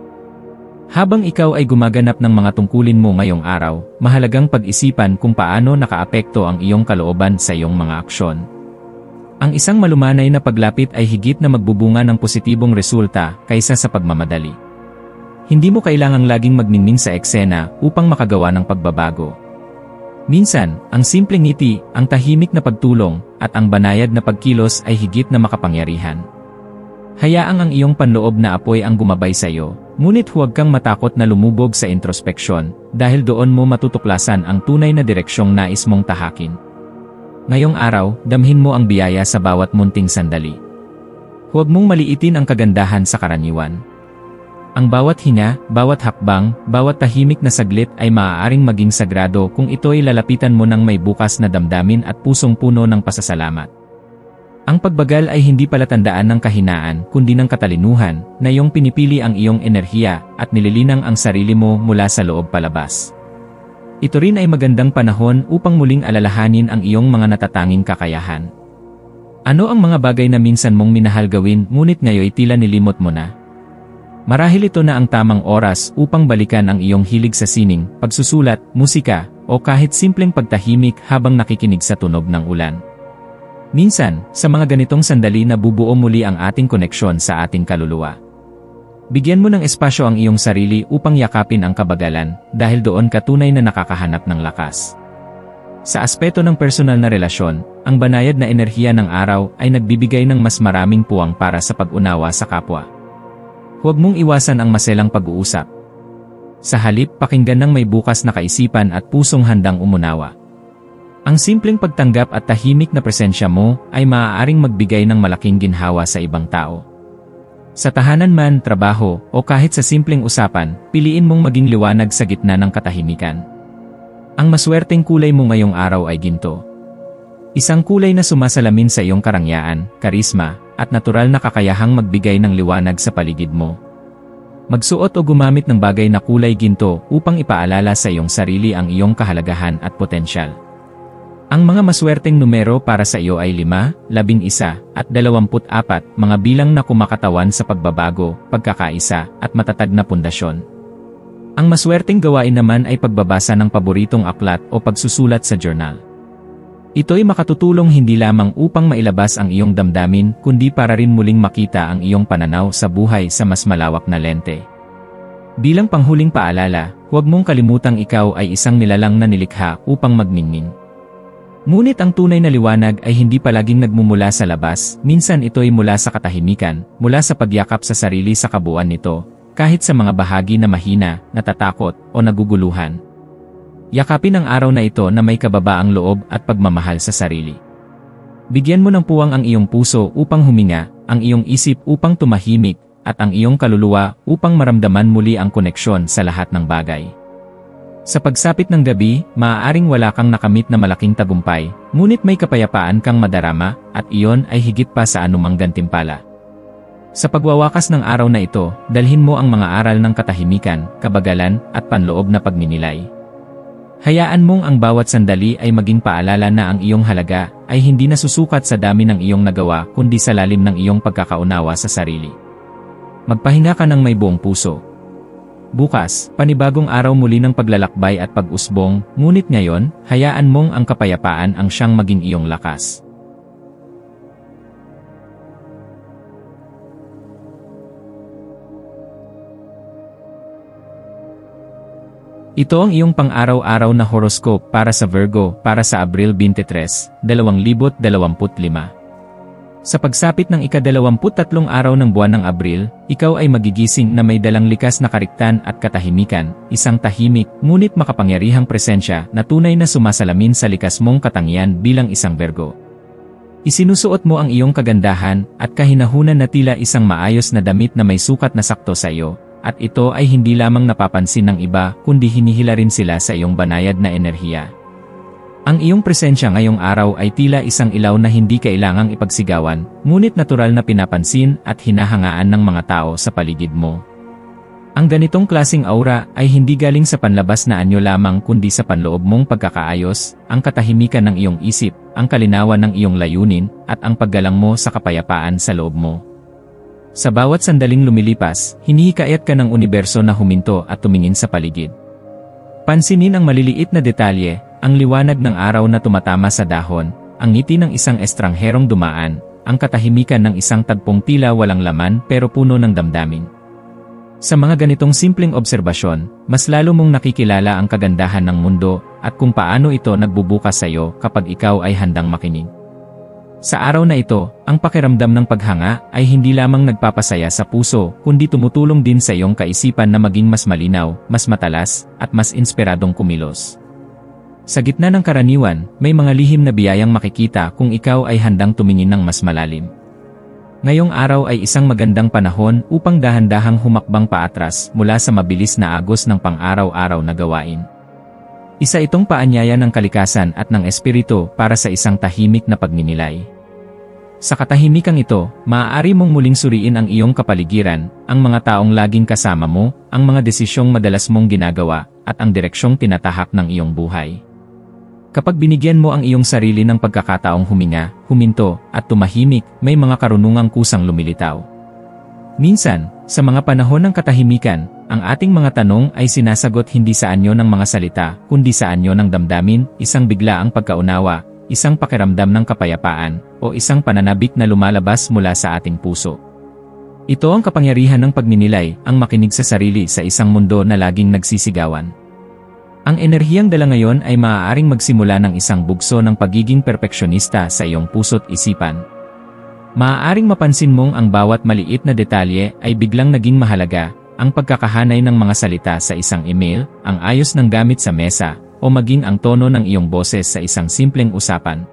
Habang ikaw ay gumaganap ng mga tungkulin mo ngayong araw, mahalagang pag-isipan kung paano nakaapekto ang iyong kalooban sa iyong mga aksyon. Ang isang malumanay na paglapit ay higit na magbubunga ng positibong resulta kaysa sa pagmamadali. Hindi mo kailangang laging magningning sa eksena upang makagawa ng pagbabago. Minsan, ang simpleng ngiti, ang tahimik na pagtulong, at ang banayad na pagkilos ay higit na makapangyarihan. Hayaang ang iyong panloob na apoy ang gumabay sa iyo, ngunit huwag kang matakot na lumubog sa introspeksyon, dahil doon mo matutuklasan ang tunay na direksyong nais mong tahakin. Ngayong araw, damhin mo ang biyaya sa bawat munting sandali. Huwag mong maliitin ang kagandahan sa karaniwan. Ang bawat hinga, bawat hakbang, bawat tahimik na saglit ay maaaring maging sagrado kung ito ay lalapitan mo ng may bukas na damdamin at pusong puno ng pasasalamat. Ang pagbagal ay hindi palatandaan ng kahinaan kundi ng katalinuhan na iyong pinipili ang iyong enerhiya at nililinang ang sarili mo mula sa loob palabas. Ito rin ay magandang panahon upang muling alalahanin ang iyong mga natatanging kakayahan. Ano ang mga bagay na minsan mong minahal gawin ngunit ngayon tila nilimot mo na? Marahil ito na ang tamang oras upang balikan ang iyong hilig sa sining, pagsusulat, musika, o kahit simpleng pagtahimik habang nakikinig sa tunog ng ulan. Minsan, sa mga ganitong sandali na bubuo muli ang ating koneksyon sa ating kaluluwa. Bigyan mo ng espasyo ang iyong sarili upang yakapin ang kabagalan, dahil doon ka tunay na nakakahanap ng lakas. Sa aspeto ng personal na relasyon, ang banayad na enerhiya ng araw ay nagbibigay ng mas maraming puwang para sa pag-unawa sa kapwa. Huwag mong iwasan ang maselang pag-uusap. Sa halip, pakinggan ng may bukas na kaisipan at pusong handang umunawa. Ang simpleng pagtanggap at tahimik na presensya mo ay maaaring magbigay ng malaking ginhawa sa ibang tao. Sa tahanan man, trabaho, o kahit sa simpleng usapan, piliin mong maging liwanag sa gitna ng katahimikan. Ang maswerteng kulay mo ngayong araw ay ginto. Isang kulay na sumasalamin sa iyong karangyaan, karisma, at natural na kakayahang magbigay ng liwanag sa paligid mo. Magsuot o gumamit ng bagay na kulay ginto upang ipaalala sa iyong sarili ang iyong kahalagahan at potensyal. Ang mga maswerteng numero para sa iyo ay 5, 11, at 24, mga bilang na kumakatawan sa pagbabago, pagkakaisa, at matatag na pundasyon. Ang maswerteng gawain naman ay pagbabasa ng paboritong aklat o pagsusulat sa journal. Ito'y makatutulong hindi lamang upang mailabas ang iyong damdamin kundi para rin muling makita ang iyong pananaw sa buhay sa mas malawak na lente. Bilang panghuling paalala, huwag mong kalimutang ikaw ay isang nilalang na nilikha upang magniningning. Ngunit ang tunay na liwanag ay hindi palaging nagmumula sa labas, minsan ito'y mula sa katahimikan, mula sa pagyakap sa sarili sa kabuuan nito, kahit sa mga bahagi na mahina, natatakot, o naguguluhan. Yakapin ang araw na ito na may kababaang loob at pagmamahal sa sarili. Bigyan mo ng puwang ang iyong puso upang huminga, ang iyong isip upang tumahimik, at ang iyong kaluluwa upang maramdaman muli ang koneksyon sa lahat ng bagay. Sa pagsapit ng gabi, maaaring wala kang nakamit na malaking tagumpay, ngunit may kapayapaan kang madarama, at iyon ay higit pa sa anumang gantimpala. Sa pagwawakas ng araw na ito, dalhin mo ang mga aral ng katahimikan, kabagalan, at panloob na pagninilay. Hayaan mong ang bawat sandali ay maging paalala na ang iyong halaga ay hindi nasusukat sa dami ng iyong nagawa kundi sa lalim ng iyong pagkakaunawa sa sarili. Magpahinga ka ng may buong puso. Bukas, panibagong araw muli ng paglalakbay at pag-usbong, ngunit ngayon, hayaan mong ang kapayapaan ang siyang maging iyong lakas. Ito ang iyong pang-araw-araw na horoscope para sa Virgo para sa Abril 23, 2025. Sa pagsapit ng ika-23 araw ng buwan ng Abril, ikaw ay magigising na may dalang likas na kariktan at katahimikan, isang tahimik, ngunit makapangyarihang presensya na tunay na sumasalamin sa likas mong katangian bilang isang Virgo. Isinusuot mo ang iyong kagandahan at kahinahunan na tila isang maayos na damit na may sukat na sakto sa iyo, at ito ay hindi lamang napapansin ng iba kundi hinihila rin sila sa iyong banayad na enerhiya. Ang iyong presensya ngayong araw ay tila isang ilaw na hindi kailangang ipagsigawan, ngunit natural na pinapansin at hinahangaan ng mga tao sa paligid mo. Ang ganitong klasing aura ay hindi galing sa panlabas na anyo lamang kundi sa panloob mong pagkakaayos, ang katahimikan ng iyong isip, ang kalinawan ng iyong layunin, at ang paggalang mo sa kapayapaan sa loob mo. Sa bawat sandaling lumilipas, hinihikayat ka ng universo na huminto at tumingin sa paligid. Pansinin ang maliliit na detalye, ang liwanag ng araw na tumatama sa dahon, ang ngiti ng isang estrangherong dumaan, ang katahimikan ng isang tagpong tila walang laman pero puno ng damdamin. Sa mga ganitong simpleng obserbasyon, mas lalo mong nakikilala ang kagandahan ng mundo at kung paano ito nagbubukas sa iyo kapag ikaw ay handang makinig. Sa araw na ito, ang pakiramdam ng paghanga ay hindi lamang nagpapasaya sa puso kundi tumutulong din sa iyong kaisipan na maging mas malinaw, mas matalas, at mas inspiradong kumilos. Sa gitna ng karaniwan, may mga lihim na biyayang makikita kung ikaw ay handang tumingin ng mas malalim. Ngayong araw ay isang magandang panahon upang dahan-dahang humakbang paatras mula sa mabilis na agos ng pang-araw-araw na gawain. Isa itong paanyaya ng kalikasan at ng espiritu para sa isang tahimik na pagninilay. Sa katahimikang ito, maaari mong muling suriin ang iyong kapaligiran, ang mga taong laging kasama mo, ang mga desisyong madalas mong ginagawa, at ang direksyong tinatahak ng iyong buhay. Kapag binigyan mo ang iyong sarili ng pagkakataong huminga, huminto, at tumahimik, may mga karunungang kusang lumilitaw. Minsan, sa mga panahon ng katahimikan, ang ating mga tanong ay sinasagot hindi sa anyo ng mga salita, kundi sa anyo ng damdamin, isang biglaang pagkaunawa, isang pakiramdam ng kapayapaan, o isang pananabik na lumalabas mula sa ating puso. Ito ang kapangyarihan ng pagninilay, ang makinig sa sarili sa isang mundo na laging nagsisigawan. Ang enerhiyang dala ngayon ay maaaring magsimula ng isang bugso ng pagiging perpeksyonista sa iyong puso't isipan. Maaaring mapansin mong ang bawat maliit na detalye ay biglang naging mahalaga, ang pagkakahanay ng mga salita sa isang email, ang ayos ng gamit sa mesa, o maging ang tono ng iyong boses sa isang simpleng usapan.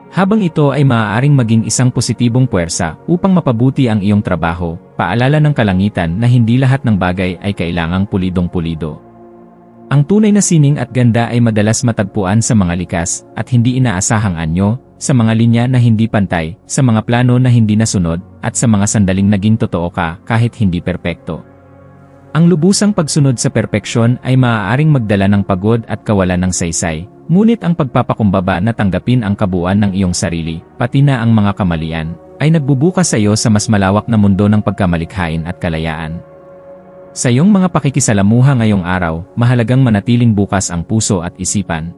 Habang ito ay maaaring maging isang positibong puwersa upang mapabuti ang iyong trabaho, paalala ng kalangitan na hindi lahat ng bagay ay kailangang pulidong-pulido. Ang tunay na sining at ganda ay madalas matagpuan sa mga likas at hindi inaasahang anyo, sa mga linya na hindi pantay, sa mga plano na hindi nasunod, at sa mga sandaling naging totoo ka kahit hindi perpekto. Ang lubusang pagsunod sa perpeksyon ay maaaring magdala ng pagod at kawalan ng saysay, ngunit ang pagpapakumbaba na tanggapin ang kabuuan ng iyong sarili, pati na ang mga kamalian, ay nagbubukas sa iyo sa mas malawak na mundo ng pagkamalikhain at kalayaan. Sa iyong mga pakikisalamuha ngayong araw, mahalagang manatiling bukas ang puso at isipan.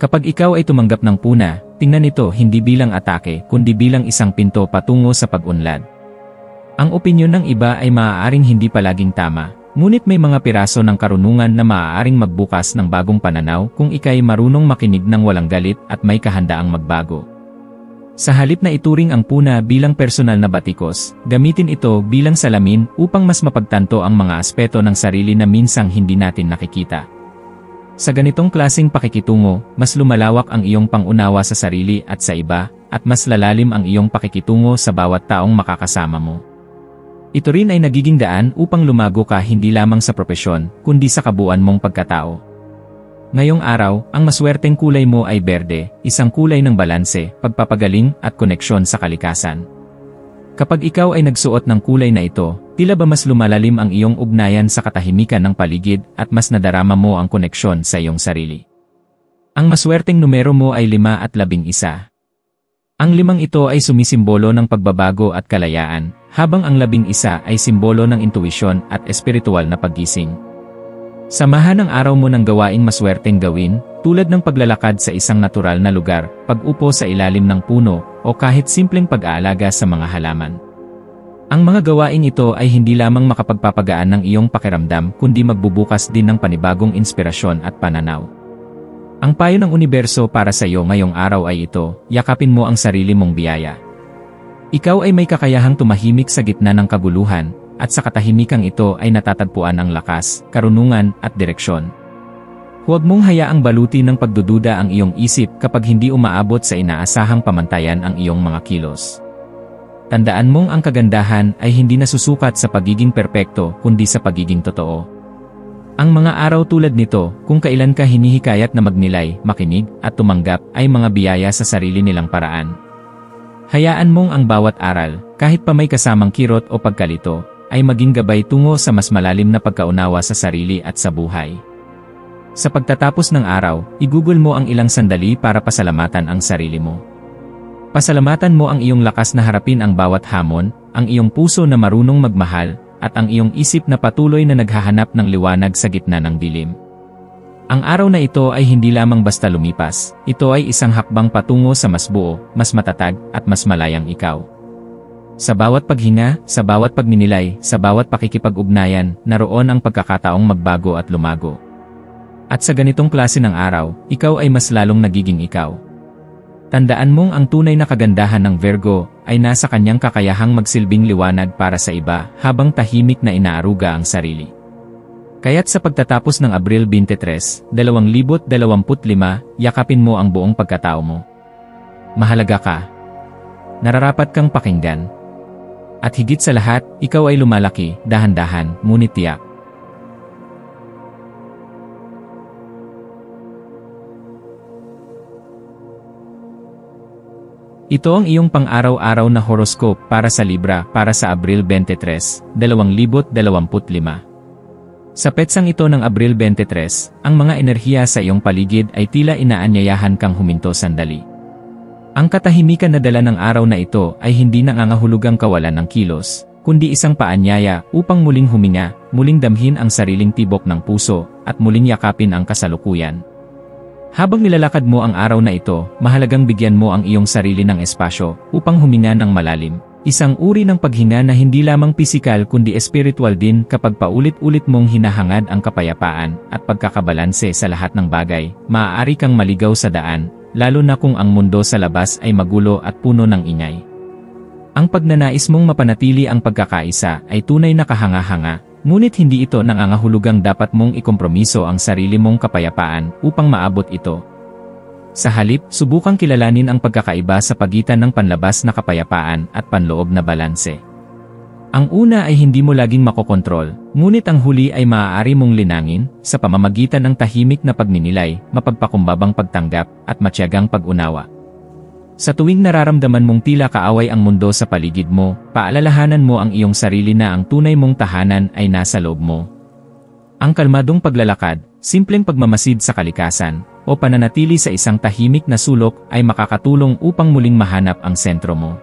Kapag ikaw ay tumanggap ng puna, tingnan ito hindi bilang atake kundi bilang isang pinto patungo sa pag-unlad. Ang opinyon ng iba ay maaaring hindi palaging tama, ngunit may mga piraso ng karunungan na maaaring magbukas ng bagong pananaw kung ika'y marunong makinig ng walang galit at may kahandaang magbago. Sa halip na ituring ang puna bilang personal na batikos, gamitin ito bilang salamin upang mas mapagtanto ang mga aspeto ng sarili na minsang hindi natin nakikita. Sa ganitong klaseng pakikitungo, mas lumalawak ang iyong pangunawa sa sarili at sa iba, at mas lalalim ang iyong pakikitungo sa bawat taong makakasama mo. Ito rin ay nagiging daan upang lumago ka hindi lamang sa propesyon, kundi sa kabuuan mong pagkatao. Ngayong araw, ang maswerteng kulay mo ay berde, isang kulay ng balanse, pagpapagaling at koneksyon sa kalikasan. Kapag ikaw ay nagsuot ng kulay na ito, tila ba mas lumalalim ang iyong ugnayan sa katahimikan ng paligid at mas nadarama mo ang koneksyon sa iyong sarili. Ang maswerteng numero mo ay 5 at 11. Ang 5 ito ay sumisimbolo ng pagbabago at kalayaan, habang ang 11 ay simbolo ng intuisyon at espiritual na paggising. Samahan ang araw mo ng gawaing maswerteng gawin, tulad ng paglalakad sa isang natural na lugar, pag-upo sa ilalim ng puno, o kahit simpleng pag-aalaga sa mga halaman. Ang mga gawaing ito ay hindi lamang makapagpapagaan ng iyong pakiramdam kundi magbubukas din ng panibagong inspirasyon at pananaw. Ang payo ng universo para sa iyo ngayong araw ay ito, yakapin mo ang sarili mong biyaya. Ikaw ay may kakayahang tumahimik sa gitna ng kaguluhan, at sa katahimikang ito ay natatagpuan ang lakas, karunungan, at direksyon. Huwag mong hayaang balutin ng pagdududa ang iyong isip kapag hindi umaabot sa inaasahang pamantayan ang iyong mga kilos. Tandaan mong ang kagandahan ay hindi nasusukat sa pagiging perpekto kundi sa pagiging totoo. Ang mga araw tulad nito, kung kailan ka hinihikayat na magnilay, makinig, at tumanggap, ay mga biyaya sa sarili nilang paraan. Hayaan mong ang bawat aral, kahit pa may kasamang kirot o pagkalito, ay maging gabay tungo sa mas malalim na pagkaunawa sa sarili at sa buhay. Sa pagtatapos ng araw, igugol mo ang ilang sandali para pasalamatan ang sarili mo. Pasalamatan mo ang iyong lakas na harapin ang bawat hamon, ang iyong puso na marunong magmahal, at ang iyong isip na patuloy na naghahanap ng liwanag sa gitna ng dilim. Ang araw na ito ay hindi lamang basta lumipas, ito ay isang hakbang patungo sa mas buo, mas matatag, at mas malayang ikaw. Sa bawat paghinga, sa bawat pagninilay, sa bawat pakikipag-ugnayan, naroon ang pagkakataong magbago at lumago. At sa ganitong klase ng araw, ikaw ay mas lalong nagiging ikaw. Tandaan mong ang tunay na kagandahan ng Virgo ay nasa kanyang kakayahang magsilbing liwanag para sa iba habang tahimik na inaaruga ang sarili. Kaya't sa pagtatapos ng Abril 23, 2025, yakapin mo ang buong pagkatao mo. Mahalaga ka. Nararapat kang pakinggan. At higit sa lahat, ikaw ay lumalaki, dahan-dahan, ngunit tiyak. Ito ang iyong pang-araw-araw na horoscope para sa Libra para sa Abril 23, 2025. Sa petsang ito ng Abril 23, ang mga enerhiya sa iyong paligid ay tila inaanyayahan kang huminto sandali. Ang katahimikan na dala ng araw na ito ay hindi nangangahulugang kawalan ng kilos, kundi isang paanyaya upang muling huminga, muling damhin ang sariling tibok ng puso, at muling yakapin ang kasalukuyan. Habang nilalakad mo ang araw na ito, mahalagang bigyan mo ang iyong sarili ng espasyo upang huminga ng malalim. Isang uri ng paghinga na hindi lamang pisikal kundi espiritual din kapag paulit-ulit mong hinahangad ang kapayapaan at pagkakabalanse sa lahat ng bagay, maaari kang maligaw sa daan, lalo na kung ang mundo sa labas ay magulo at puno ng ingay. Ang pagnanais mong mapanatili ang pagkakaisa ay tunay na kahanga-hanga, ngunit hindi ito nangangahulugang dapat mong ikompromiso ang sarili mong kapayapaan upang maabot ito. Sa halip, subukang kilalanin ang pagkakaiba sa pagitan ng panlabas na kapayapaan at panloob na balanse. Ang una ay hindi mo laging makokontrol, ngunit ang huli ay maaari mong linangin sa pamamagitan ng tahimik na pagninilay, mapagpakumbabang pagtanggap, at matiyagang pag-unawa. Sa tuwing nararamdaman mong tila kaaway ang mundo sa paligid mo, paalalahanan mo ang iyong sarili na ang tunay mong tahanan ay nasa loob mo. Ang kalmadong paglalakad, simpleng pagmamasid sa kalikasan, o pananatili sa isang tahimik na sulok ay makakatulong upang muling mahanap ang sentro mo.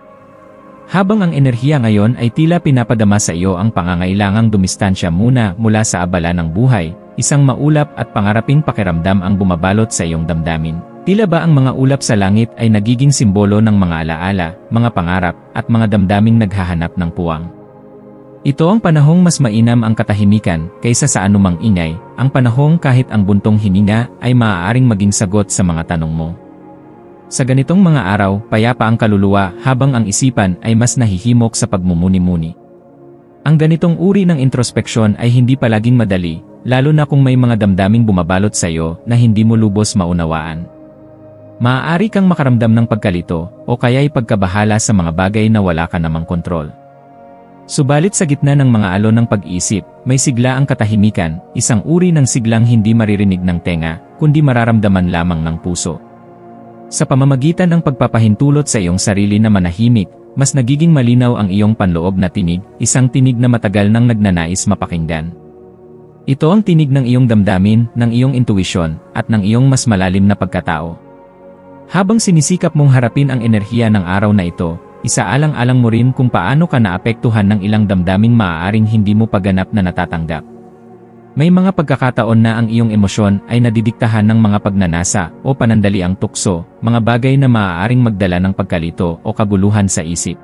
Habang ang enerhiya ngayon ay tila pinapadama sa iyo ang pangangailangang dumistansya muna mula sa abala ng buhay, isang maulap at pangaraping pakiramdam ang bumabalot sa iyong damdamin. Tila ba ang mga ulap sa langit ay nagiging simbolo ng mga alaala, mga pangarap, at mga damdaming naghahanap ng puwang. Ito ang panahong mas mainam ang katahimikan kaysa sa anumang ingay, ang panahong kahit ang buntong hininga ay maaaring maging sagot sa mga tanong mo. Sa ganitong mga araw, payapa ang kaluluwa habang ang isipan ay mas nahihimok sa pagmumuni-muni. Ang ganitong uri ng introspeksyon ay hindi palaging madali, lalo na kung may mga damdaming bumabalot sa iyo na hindi mo lubos maunawaan. Maaari kang makaramdam ng pagkalito o kaya'y pagkabahala sa mga bagay na wala ka namang kontrol. Subalit sa gitna ng mga alon ng pag-iisip, may sigla ang katahimikan, isang uri ng siglang hindi maririnig ng tenga, kundi mararamdaman lamang ng puso. Sa pamamagitan ng pagpapahintulot sa iyong sarili na manahimik, mas nagiging malinaw ang iyong panloob na tinig, isang tinig na matagal nang nagnanais mapakinggan. Ito ang tinig ng iyong damdamin, ng iyong intuisyon, at ng iyong mas malalim na pagkatao. Habang sinisikap mong harapin ang enerhiya ng araw na ito, isaalang-alang mo rin kung paano ka naapektuhan ng ilang damdaming maaaring hindi mo paganap na natatanggap. May mga pagkakataon na ang iyong emosyon ay nadidiktahan ng mga pagnanasa o panandaliang tukso, mga bagay na maaaring magdala ng pagkalito o kaguluhan sa isip.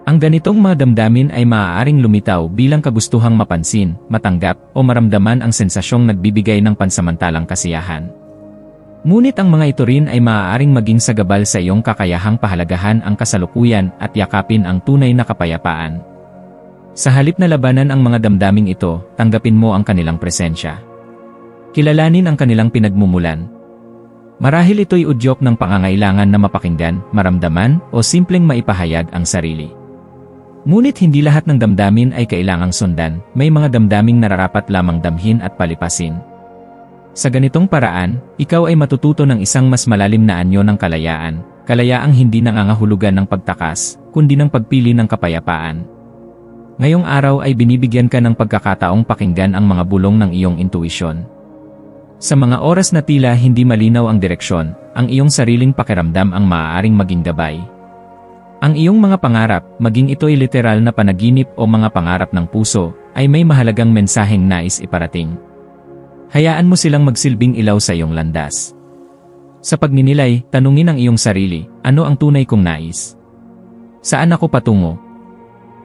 Ang ganitong mga damdamin ay maaaring lumitaw bilang kagustuhang mapansin, matanggap, o maramdaman ang sensasyong nagbibigay ng pansamantalang kasiyahan. Ngunit ang mga ito rin ay maaaring maging sagabal sa iyong kakayahang pahalagahan ang kasalukuyan at yakapin ang tunay na kapayapaan. Sa halip na labanan ang mga damdaming ito, tanggapin mo ang kanilang presensya. Kilalanin ang kanilang pinagmumulan. Marahil ito'y udyok ng pangangailangan na mapakinggan, maramdaman, o simpleng maipahayag ang sarili. Ngunit hindi lahat ng damdamin ay kailangang sundan, may mga damdaming nararapat lamang damhin at palipasin. Sa ganitong paraan, ikaw ay matututo ng isang mas malalim na anyo ng kalayaan, kalayaang hindi nangangahulugan ng pagtakas, kundi ng pagpili ng kapayapaan. Ngayong araw ay binibigyan ka ng pagkakataong pakinggan ang mga bulong ng iyong intuisyon. Sa mga oras na tila hindi malinaw ang direksyon, ang iyong sariling pakiramdam ang maaaring maging gabay. Ang iyong mga pangarap, maging ito'y literal na panaginip o mga pangarap ng puso, ay may mahalagang mensaheng nais iparating. Hayaan mo silang magsilbing ilaw sa iyong landas. Sa pagninilay, tanungin ang iyong sarili, ano ang tunay kong nais? Saan ako patungo?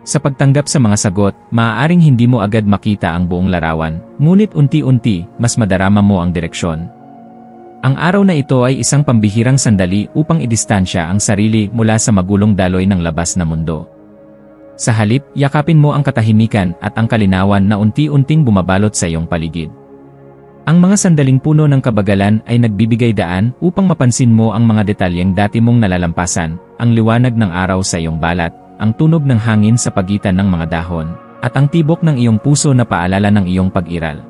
Sa pagtanggap sa mga sagot, maaaring hindi mo agad makita ang buong larawan, ngunit unti-unti, mas madarama mo ang direksyon. Ang araw na ito ay isang pambihirang sandali upang idistansya ang sarili mula sa magulong daloy ng labas na mundo. Sa halip, yakapin mo ang katahimikan at ang kalinawan na unti-unting bumabalot sa iyong paligid. Ang mga sandaling puno ng kabagalan ay nagbibigay daan upang mapansin mo ang mga detalyeng dati mong nalalampasan, ang liwanag ng araw sa iyong balat, ang tunog ng hangin sa pagitan ng mga dahon, at ang tibok ng iyong puso na paalala ng iyong pag-iral.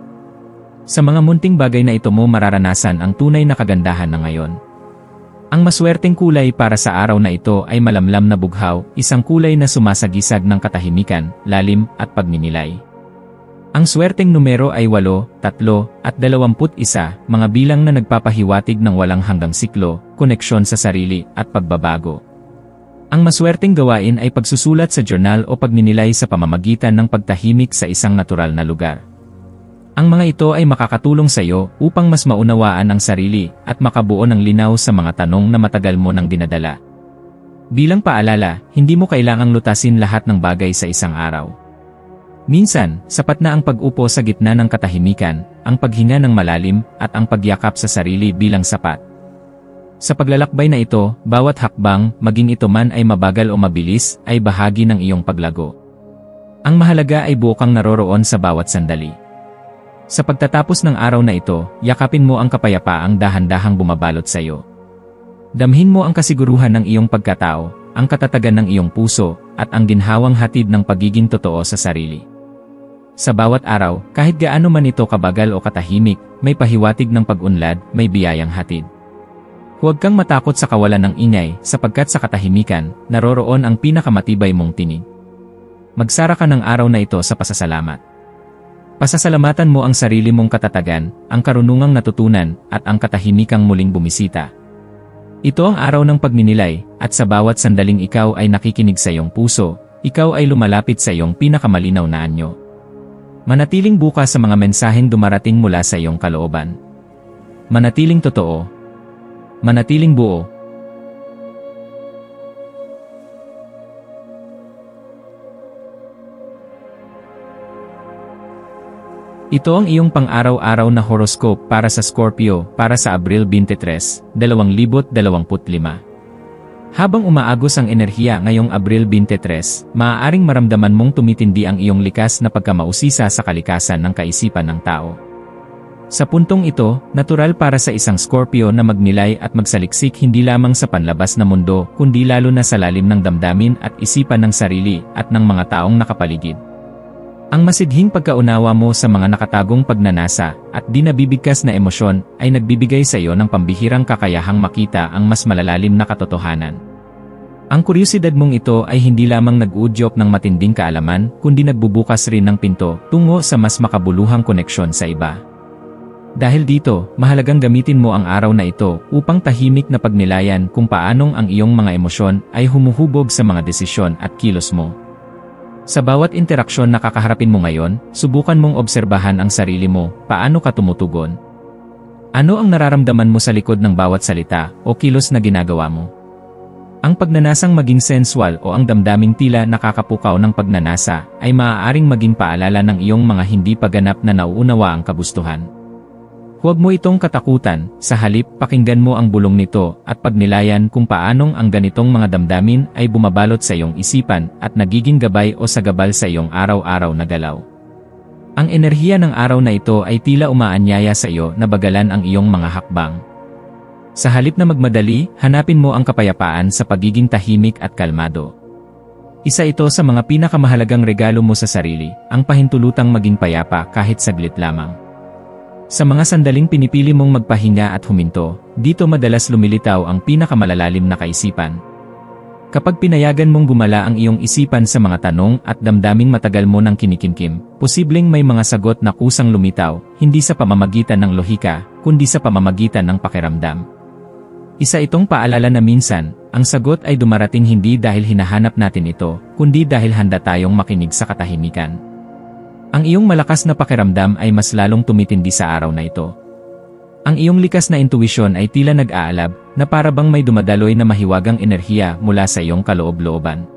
Sa mga munting bagay na ito mo mararanasan ang tunay na kagandahan ng ngayon. Ang maswerteng kulay para sa araw na ito ay malamlam na bughaw, isang kulay na sumasagisag ng katahimikan, lalim, at pagninilay. Ang swerteng numero ay 8, 3, at 21, mga bilang na nagpapahiwatig ng walang hanggang siklo, koneksyon sa sarili, at pagbabago. Ang maswerteng gawain ay pagsusulat sa journal o pagninilay sa pamamagitan ng pagtahimik sa isang natural na lugar. Ang mga ito ay makakatulong sa iyo upang mas maunawaan ang sarili at makabuo ng linaw sa mga tanong na matagal mo nang dinadala. Bilang paalala, hindi mo kailangang lutasin lahat ng bagay sa isang araw. Minsan, sapat na ang pag-upo sa gitna ng katahimikan, ang paghinga ng malalim, at ang pagyakap sa sarili bilang sapat. Sa paglalakbay na ito, bawat hakbang, maging ito man ay mabagal o mabilis, ay bahagi ng iyong paglago. Ang mahalaga ay buo kang naroroon sa bawat sandali. Sa pagtatapos ng araw na ito, yakapin mo ang kapayapaang dahan-dahang bumabalot sa iyo. Damhin mo ang kasiguruhan ng iyong pagkatao, ang katatagan ng iyong puso, at ang ginhawang hatid ng pagiging totoo sa sarili. Sa bawat araw, kahit gaano man ito kabagal o katahimik, may pahiwatig ng pag-unlad, may biyayang hatid. Huwag kang matakot sa kawalan ng ingay sapagkat sa katahimikan, naroroon ang pinakamatibay mong tinig. Magsara ka ng araw na ito sa pasasalamat. Pasasalamatan mo ang sarili mong katatagan, ang karunungang natutunan, at ang katahimikang muling bumisita. Ito ang araw ng pagninilay, at sa bawat sandaling ikaw ay nakikinig sa iyong puso, ikaw ay lumalapit sa iyong pinakamalinaw na anyo. Manatiling bukas sa mga mensaheng dumarating mula sa iyong kalooban. Manatiling totoo. Manatiling buo. Ito ang iyong pang-araw-araw na horoscope para sa Scorpio para sa Abril 23, 2025. Habang umaagos ang enerhiya ngayong Abril 23, maaaring maramdaman mong tumitindi ang iyong likas na pagkamausisa sa kalikasan ng kaisipan ng tao. Sa puntong ito, natural para sa isang Scorpio na magnilay at magsaliksik hindi lamang sa panlabas na mundo kundi lalo na sa lalim ng damdamin at isipan ng sarili at ng mga taong nakapaligid. Ang masidhing pagkaunawa mo sa mga nakatagong pagnanasa at di nabibigkas na emosyon ay nagbibigay sa iyo ng pambihirang kakayahang makita ang mas malalalim na katotohanan. Ang kuryosidad mong ito ay hindi lamang nag-uudyok ng matinding kaalaman kundi nagbubukas rin ng pinto tungo sa mas makabuluhang koneksyon sa iba. Dahil dito, mahalagang gamitin mo ang araw na ito upang tahimik na pagnilayan kung paanong ang iyong mga emosyon ay humuhubog sa mga desisyon at kilos mo. Sa bawat interaksyon na kakaharapin mo ngayon, subukan mong obserbahan ang sarili mo, paano ka tumutugon. Ano ang nararamdaman mo sa likod ng bawat salita o kilos na ginagawa mo? Ang pagnanasang maging sensual o ang damdaming tila nakakapukaw ng pagnanasa ay maaaring maging paalala ng iyong mga hindi paganap na nauunawa ang kagustuhan. Huwag mo itong katakutan, sa halip pakinggan mo ang bulong nito at pagnilayan kung paanong ang ganitong mga damdamin ay bumabalot sa iyong isipan at nagiging gabay o sagabal sa iyong araw-araw na galaw. Ang enerhiya ng araw na ito ay tila umaanyaya sa iyo na bagalan ang iyong mga hakbang. Sa halip na magmadali, hanapin mo ang kapayapaan sa pagiging tahimik at kalmado. Isa ito sa mga pinakamahalagang regalo mo sa sarili, ang pahintulutang maging payapa kahit saglit lamang. Sa mga sandaling pinipili mong magpahinga at huminto, dito madalas lumilitaw ang pinakamalalalim na kaisipan. Kapag pinayagan mong gumala ang iyong isipan sa mga tanong at damdaming matagal mo nang kinikimkim, posibleng may mga sagot na kusang lumitaw, hindi sa pamamagitan ng lohika, kundi sa pamamagitan ng pakiramdam. Isa itong paalala na minsan, ang sagot ay dumarating hindi dahil hinahanap natin ito, kundi dahil handa tayong makinig sa katahimikan. Ang iyong malakas na pakiramdam ay mas lalong tumitindi sa araw na ito. Ang iyong likas na intuwisyon ay tila nag-aalab, na para bang may dumadaloy na mahiwagang enerhiya mula sa iyong kaloob-looban.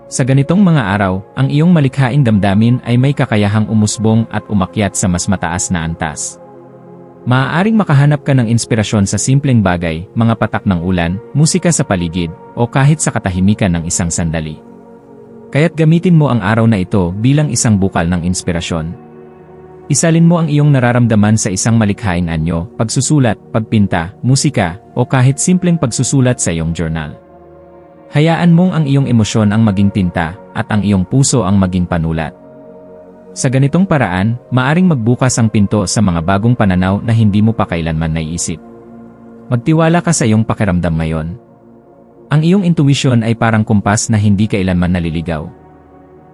Sa ganitong mga araw, ang iyong malikhaing damdamin ay may kakayahang umusbong at umakyat sa mas mataas na antas. Maaaring makahanap ka ng inspirasyon sa simpleng bagay, mga patak ng ulan, musika sa paligid, o kahit sa katahimikan ng isang sandali. Kaya't gamitin mo ang araw na ito bilang isang bukal ng inspirasyon. Isalin mo ang iyong nararamdaman sa isang malikhaing anyo, pagsusulat, pagpinta, musika, o kahit simpleng pagsusulat sa iyong journal. Hayaan mong ang iyong emosyon ang maging tinta, at ang iyong puso ang maging panulat. Sa ganitong paraan, maaring magbukas ang pinto sa mga bagong pananaw na hindi mo pa kailanman naiisip. Magtiwala ka sa iyong pakiramdam ngayon. Ang iyong intuwisyon ay parang kumpas na hindi kailanman naliligaw.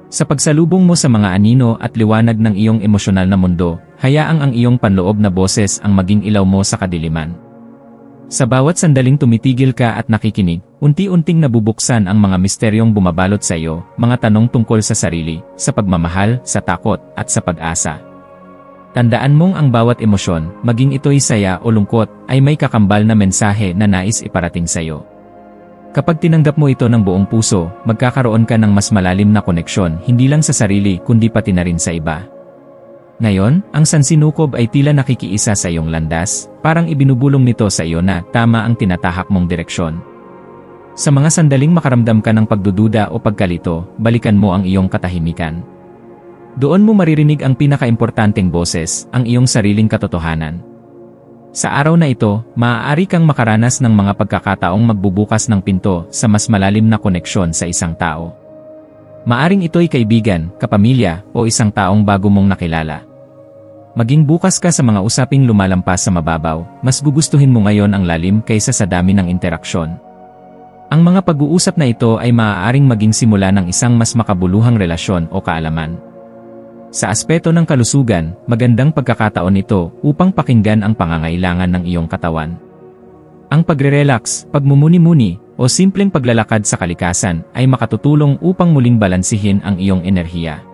Sa pagsalubong mo sa mga anino at liwanag ng iyong emosyonal na mundo, hayaang ang iyong panloob na boses ang maging ilaw mo sa kadiliman. Sa bawat sandaling tumitigil ka at nakikinig, unti-unting nabubuksan ang mga misteryong bumabalot sa iyo, mga tanong tungkol sa sarili, sa pagmamahal, sa takot, at sa pag-asa. Tandaan mong ang bawat emosyon, maging ito'y saya o lungkot, ay may kakambal na mensahe na nais iparating sa iyo. Kapag tinanggap mo ito ng buong puso, magkakaroon ka ng mas malalim na koneksyon hindi lang sa sarili kundi pati na rin sa iba. Ngayon, ang sansinukob ay tila nakikiisa sa iyong landas, parang ibinubulong nito sa iyo na tama ang tinatahak mong direksyon. Sa mga sandaling makaramdam ka ng pagdududa o pagkalito, balikan mo ang iyong katahimikan. Doon mo maririnig ang pinakaimportanteng boses, ang iyong sariling katotohanan. Sa araw na ito, maaari kang makaranas ng mga pagkakataong magbubukas ng pinto sa mas malalim na koneksyon sa isang tao. Maaring ito'y kaibigan, kapamilya, o isang taong bago mong nakilala. Maging bukas ka sa mga usaping lumalampas sa mababaw, mas gugustuhin mo ngayon ang lalim kaysa sa dami ng interaksyon. Ang mga pag-uusap na ito ay maaaring maging simula ng isang mas makabuluhang relasyon o kaalaman. Sa aspeto ng kalusugan, magandang pagkakataon ito upang pakinggan ang pangangailangan ng iyong katawan. Ang pagre-relax, pagmumuni-muni, o simpleng paglalakad sa kalikasan ay makatutulong upang muling balansihin ang iyong enerhiya.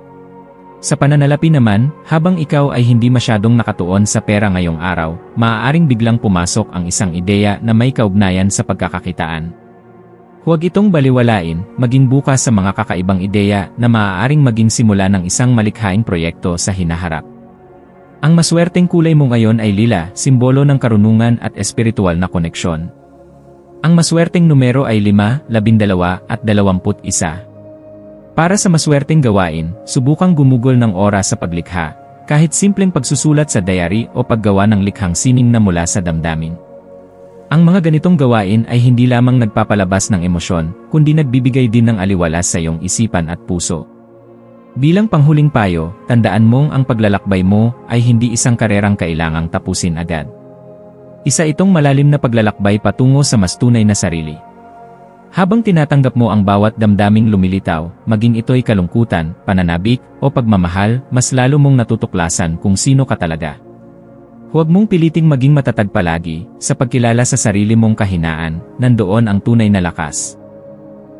Sa pananalapi naman, habang ikaw ay hindi masyadong nakatuon sa pera ngayong araw, maaaring biglang pumasok ang isang ideya na may kaugnayan sa pagkakakitaan. Huwag itong baliwalain, maging bukas sa mga kakaibang ideya na maaaring maging simula ng isang malikhaing proyekto sa hinaharap. Ang maswerteng kulay mo ngayon ay lila, simbolo ng karunungan at espiritual na koneksyon. Ang maswerteng numero ay 5, 12 at 21. Para sa maswerteng gawain, subukang gumugol ng oras sa paglikha, kahit simpleng pagsusulat sa diary o paggawa ng likhang sining na mula sa damdamin. Ang mga ganitong gawain ay hindi lamang nagpapalabas ng emosyon, kundi nagbibigay din ng aliwalas sa iyong isipan at puso. Bilang panghuling payo, tandaan mong ang paglalakbay mo ay hindi isang karerang kailangang tapusin agad. Isa itong malalim na paglalakbay patungo sa mas tunay na sarili. Habang tinatanggap mo ang bawat damdaming lumilitaw, maging ito'y kalungkutan, pananabik, o pagmamahal, mas lalo mong natutuklasan kung sino ka talaga. Huwag mong piliting maging matatag palagi, sa pagkilala sa sarili mong kahinaan, nandoon ang tunay na lakas.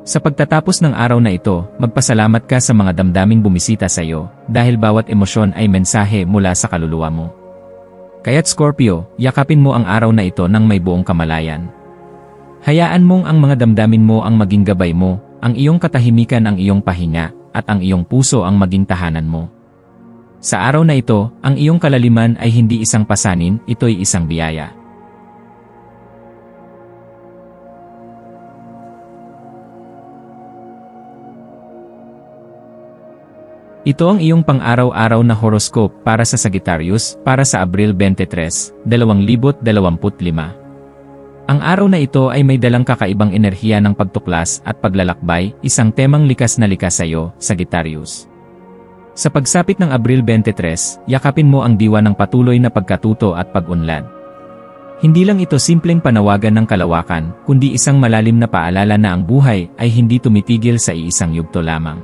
Sa pagtatapos ng araw na ito, magpasalamat ka sa mga damdaming bumisita sa iyo, dahil bawat emosyon ay mensahe mula sa kaluluwa mo. Kaya't Scorpio, yakapin mo ang araw na ito ng may buong kamalayan. Hayaan mong ang mga damdamin mo ang maging gabay mo, ang iyong katahimikan ang iyong pahinga, at ang iyong puso ang maging tahanan mo. Sa araw na ito, ang iyong kalaliman ay hindi isang pasanin, ito'y isang biyaya. Ito ang iyong pang-araw-araw na horoscope para sa Sagittarius para sa Abril 23, 2025. Ang araw na ito ay may dalang kakaibang enerhiya ng pagtuklas at paglalakbay, isang temang likas na likas sa iyo, Sagittarius. Sa pagsapit ng Abril 23, yakapin mo ang diwa ng patuloy na pagkatuto at pag-unlad. Hindi lang ito simpleng panawagan ng kalawakan, kundi isang malalim na paalala na ang buhay ay hindi tumitigil sa iisang yugto lamang.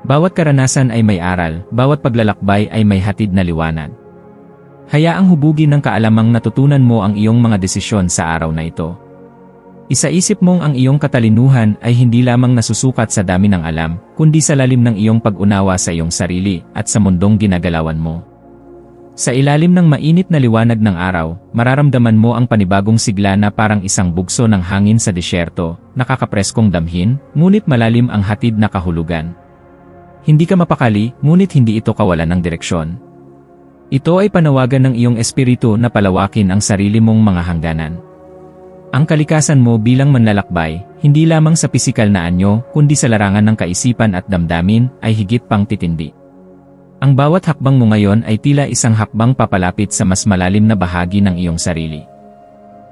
Bawat karanasan ay may aral, bawat paglalakbay ay may hatid na liwanag. Hayaang hubugin ng kaalamang natutunan mo ang iyong mga desisyon sa araw na ito. Isaisip mong ang iyong katalinuhan ay hindi lamang nasusukat sa dami ng alam, kundi sa lalim ng iyong pag-unawa sa iyong sarili at sa mundong ginagalawan mo. Sa ilalim ng mainit na liwanag ng araw, mararamdaman mo ang panibagong sigla na parang isang bugso ng hangin sa disyerto, nakakapreskong damhin, ngunit malalim ang hatid na kahulugan. Hindi ka mapakali, ngunit hindi ito kawalan ng direksyon. Ito ay panawagan ng iyong espiritu na palawakin ang sarili mong mga hangganan. Ang kalikasan mo bilang manlalakbay, hindi lamang sa pisikal na anyo, kundi sa larangan ng kaisipan at damdamin, ay higit pang titindi. Ang bawat hakbang mo ngayon ay tila isang hakbang papalapit sa mas malalim na bahagi ng iyong sarili.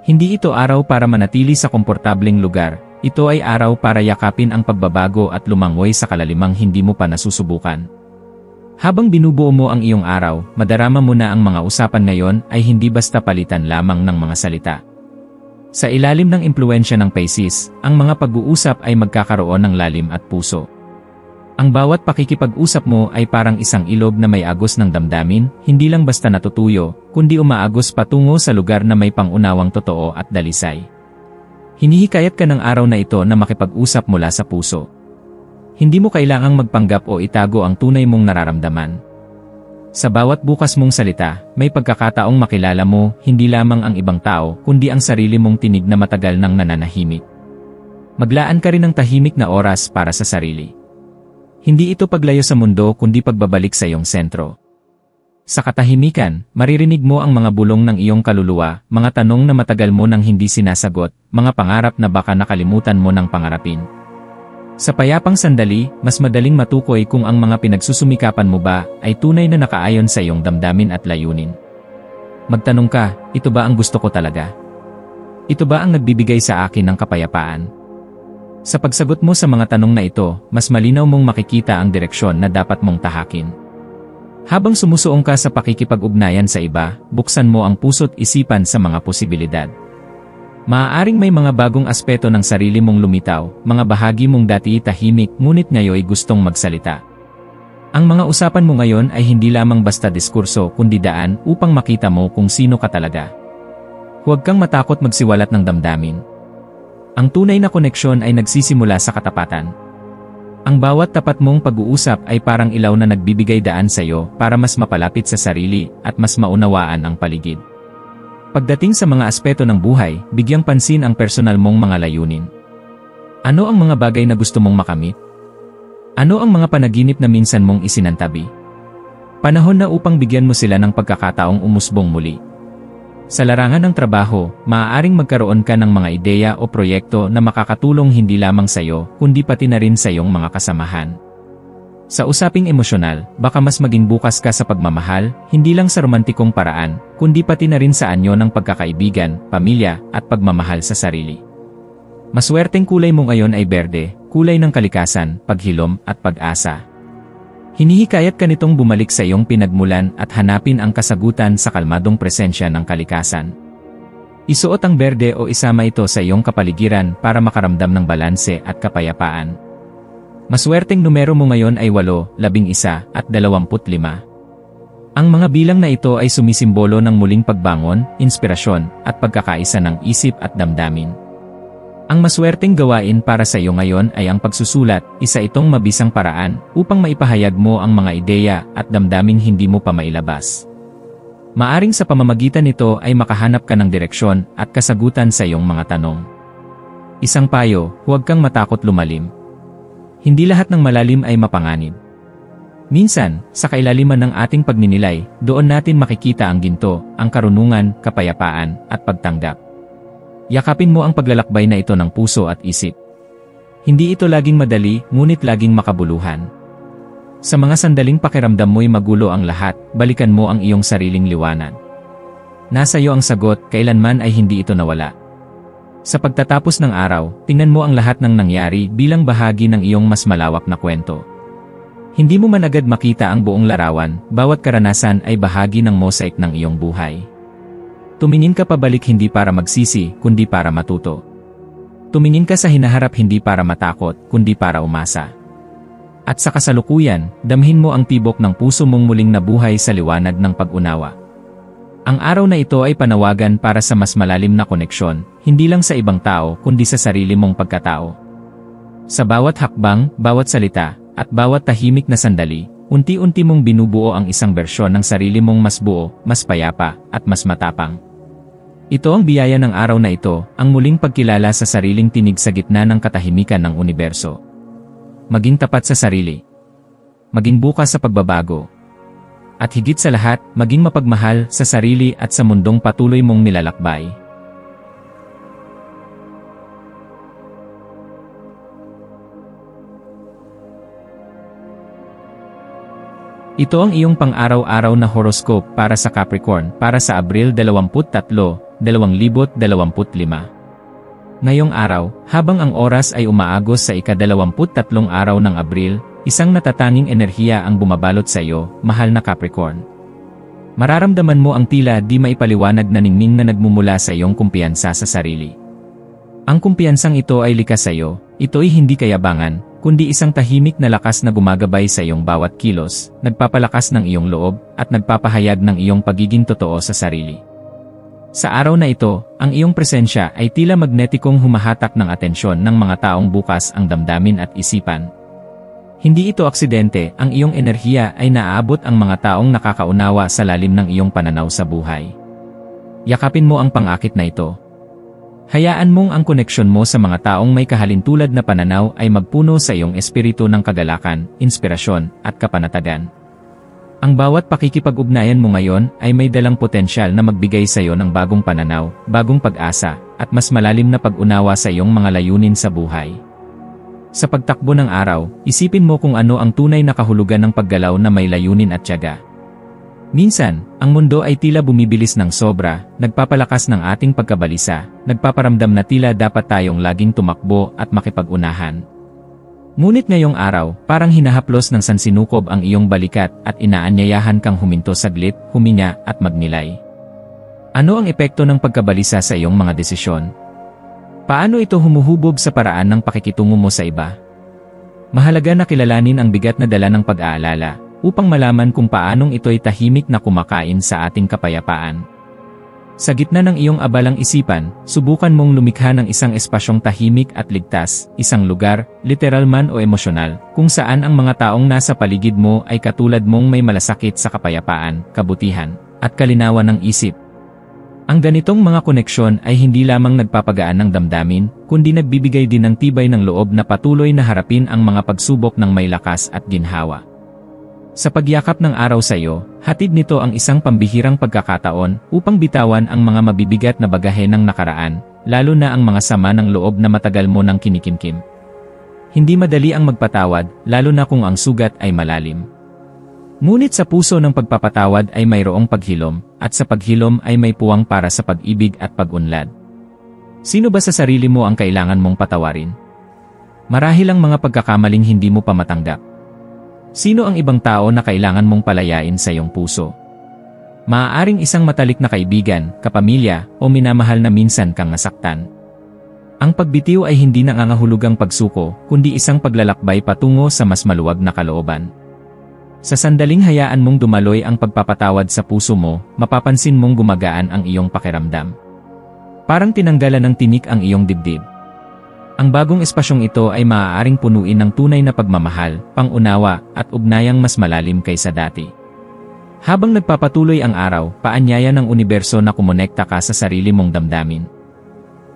Hindi ito araw para manatili sa komportableng lugar, ito ay araw para yakapin ang pagbabago at lumangoy sa kalalimang hindi mo pa nasusubukan. Habang binubuo mo ang iyong araw, madarama mo na ang mga usapan ngayon ay hindi basta palitan lamang ng mga salita. Sa ilalim ng impluwensya ng Pisces, ang mga pag-uusap ay magkakaroon ng lalim at puso. Ang bawat pakikipag-usap mo ay parang isang ilog na may agos ng damdamin, hindi lang basta natutuyo, kundi umaagos patungo sa lugar na may pangunawang totoo at dalisay. Hinihikayat ka ng araw na ito na makipag-usap mula sa puso. Hindi mo kailangang magpanggap o itago ang tunay mong nararamdaman. Sa bawat bukas mong salita, may pagkakataong makilala mo hindi lamang ang ibang tao, kundi ang sarili mong tinig na matagal nang nananahimik. Maglaan ka rin ng tahimik na oras para sa sarili. Hindi ito paglayo sa mundo kundi pagbabalik sa iyong sentro. Sa katahimikan, maririnig mo ang mga bulong ng iyong kaluluwa, mga tanong na matagal mo nang hindi sinasagot, mga pangarap na baka nakalimutan mo nang pangarapin. Sa payapang sandali, mas madaling matukoy kung ang mga pinagsusumikapan mo ba ay tunay na nakaayon sa iyong damdamin at layunin. Magtanong ka, ito ba ang gusto ko talaga? Ito ba ang nagbibigay sa akin ng kapayapaan? Sa pagsagot mo sa mga tanong na ito, mas malinaw mong makikita ang direksyon na dapat mong tahakin. Habang sumusuong ka sa pakikipag-ugnayan sa iba, buksan mo ang puso't isipan sa mga posibilidad. Maaaring may mga bagong aspeto ng sarili mong lumitaw, mga bahagi mong dati tahimik ngunit ngayon gustong magsalita. Ang mga usapan mo ngayon ay hindi lamang basta diskurso kundi daan upang makita mo kung sino ka talaga. Huwag kang matakot magsiwalat ng damdamin. Ang tunay na koneksyon ay nagsisimula sa katapatan. Ang bawat tapat mong pag-uusap ay parang ilaw na nagbibigay daan sa iyo para mas mapalapit sa sarili at mas maunawaan ang paligid. Pagdating sa mga aspeto ng buhay, bigyang pansin ang personal mong mga layunin. Ano ang mga bagay na gusto mong makamit? Ano ang mga panaginip na minsan mong isinantabi? Panahon na upang bigyan mo sila ng pagkakataong umusbong muli. Sa larangan ng trabaho, maaaring magkaroon ka ng mga ideya o proyekto na makakatulong hindi lamang sa iyo, kundi pati na rin sa iyong mga kasamahan. Sa usaping emosyonal, baka mas maging bukas ka sa pagmamahal, hindi lang sa romantikong paraan, kundi pati na rin sa anyo ng pagkakaibigan, pamilya, at pagmamahal sa sarili. Maswerteng kulay mo ngayon ay berde, kulay ng kalikasan, paghilom, at pag-asa. Hinihikayat ka nitong bumalik sa iyong pinagmulan at hanapin ang kasagutan sa kalmadong presensya ng kalikasan. Isuot ang berde o isama ito sa iyong kapaligiran para makaramdam ng balanse at kapayapaan. Maswerteng numero mo ngayon ay 8, 11, at 25. Ang mga bilang na ito ay sumisimbolo ng muling pagbangon, inspirasyon, at pagkakaisa ng isip at damdamin. Ang maswerteng gawain para sa iyo ngayon ay ang pagsusulat, isa itong mabisang paraan upang maipahayag mo ang mga ideya at damdaming hindi mo pa mailabas. Maaring sa pamamagitan nito ay makahanap ka ng direksyon at kasagutan sa iyong mga tanong. Isang payo, huwag kang matakot lumalim. Hindi lahat ng malalim ay mapanganib. Minsan, sa kailaliman ng ating pagninilay, doon natin makikita ang ginto, ang karunungan, kapayapaan, at pagtanggap. Yakapin mo ang paglalakbay na ito ng puso at isip. Hindi ito laging madali, ngunit laging makabuluhan. Sa mga sandaling pakiramdam mo'y magulo ang lahat, balikan mo ang iyong sariling liwanag. Nasa iyo ang sagot, kailanman ay hindi ito nawala. Sa pagtatapos ng araw, tingnan mo ang lahat ng nangyari bilang bahagi ng iyong mas malawak na kwento. Hindi mo man agad makita ang buong larawan, bawat karanasan ay bahagi ng mosaic ng iyong buhay. Tumingin ka pabalik hindi para magsisi, kundi para matuto. Tumingin ka sa hinaharap hindi para matakot, kundi para umasa. At sa kasalukuyan, damhin mo ang tibok ng puso mong muling nabuhay sa liwanag ng pag-unawa. Ang araw na ito ay panawagan para sa mas malalim na koneksyon, hindi lang sa ibang tao kundi sa sarili mong pagkatao. Sa bawat hakbang, bawat salita, at bawat tahimik na sandali, unti-unti mong binubuo ang isang bersyon ng sarili mong mas buo, mas payapa, at mas matapang. Ito ang biyaya ng araw na ito, ang muling pagkilala sa sariling tinig sa gitna ng katahimikan ng universo. Maging tapat sa sarili. Maging bukas sa pagbabago. At higit sa lahat, maging mapagmahal sa sarili at sa mundong patuloy mong nilalakbay. Ito ang iyong pang-araw-araw na horoscope para sa Capricorn para sa Abril 23, 2025. Ngayong araw, habang ang oras ay umaagos sa ika-23 araw ng Abril, isang natatanging enerhiya ang bumabalot sa iyo, mahal na Capricorn. Mararamdaman mo ang tila di maipaliwanag na ningning na nagmumula sa iyong kumpiyansa sa sarili. Ang kumpiyansang ito ay likas sa iyo, ito'y hindi kayabangan, kundi isang tahimik na lakas na gumagabay sa iyong bawat kilos, nagpapalakas ng iyong loob, at nagpapahayag ng iyong pagiging totoo sa sarili. Sa araw na ito, ang iyong presensya ay tila magnetikong humahatak ng atensyon ng mga taong bukas ang damdamin at isipan. Hindi ito aksidente, ang iyong enerhiya ay naaabot ang mga taong nakakaunawa sa lalim ng iyong pananaw sa buhay. Yakapin mo ang pang-akit na ito. Hayaan mong ang koneksyon mo sa mga taong may kahalintulad na pananaw ay magpuno sa iyong espiritu ng kagalakan, inspirasyon, at kapanatagan. Ang bawat pakikipag-ugnayan mo ngayon ay may dalang potensyal na magbigay sa iyo ng bagong pananaw, bagong pag-asa, at mas malalim na pag-unawa sa iyong mga layunin sa buhay. Sa pagtakbo ng araw, isipin mo kung ano ang tunay na kahulugan ng paggalaw na may layunin at tiyaga. Minsan, ang mundo ay tila bumibilis ng sobra, nagpapalakas ng ating pagkabalisa, nagpaparamdam na tila dapat tayong laging tumakbo at makipag-unahan. Ngunit ngayong araw, parang hinahaplos ng sansinukob ang iyong balikat at inaanyayahan kang huminto saglit, huminga at magnilay. Ano ang epekto ng pagkabalisa sa iyong mga desisyon? Paano ito humuhubog sa paraan ng pakikitungo mo sa iba? Mahalaga na kilalanin ang bigat na dala ng pag-aalala upang malaman kung paanong ito'y tahimik na kumakain sa ating kapayapaan. Sa gitna ng iyong abalang isipan, subukan mong lumikha ng isang espasyong tahimik at ligtas, isang lugar, literal man o emosyonal, kung saan ang mga taong nasa paligid mo ay katulad mong may malasakit sa kapayapaan, kabutihan, at kalinawan ng isip. Ang ganitong mga koneksyon ay hindi lamang nagpapagaan ng damdamin, kundi nagbibigay din ng tibay ng loob na patuloy na harapin ang mga pagsubok ng may lakas at ginhawa. Sa pagyakap ng araw sa iyo, hatid nito ang isang pambihirang pagkakataon upang bitawan ang mga mabibigat na bagahe ng nakaraan, lalo na ang mga sama ng loob na matagal mo nang kinikimkim. Hindi madali ang magpatawad, lalo na kung ang sugat ay malalim. Ngunit sa puso ng pagpapatawad ay mayroong paghilom, at sa paghilom ay may puwang para sa pag-ibig at pag-unlad. Sino ba sa sarili mo ang kailangan mong patawarin? Marahil ang mga pagkakamaling hindi mo pa matanggap. Sino ang ibang tao na kailangan mong palayain sa iyong puso? Maaaring isang matalik na kaibigan, kapamilya, o minamahal na minsan kang nasaktan. Ang pagbitiw ay hindi nangangahulugang pagsuko, kundi isang paglalakbay patungo sa mas maluwag na kalooban. Sa sandaling hayaan mong dumaloy ang pagpapatawad sa puso mo, mapapansin mong gumagaan ang iyong pakiramdam. Parang tinanggalan ng tinik ang iyong dibdib. Ang bagong espasyong ito ay maaaring punuin ng tunay na pagmamahal, pang-unawa, at ugnayang mas malalim kaysa dati. Habang nagpapatuloy ang araw, paanyaya ng universo na kumonekta ka sa sarili mong damdamin.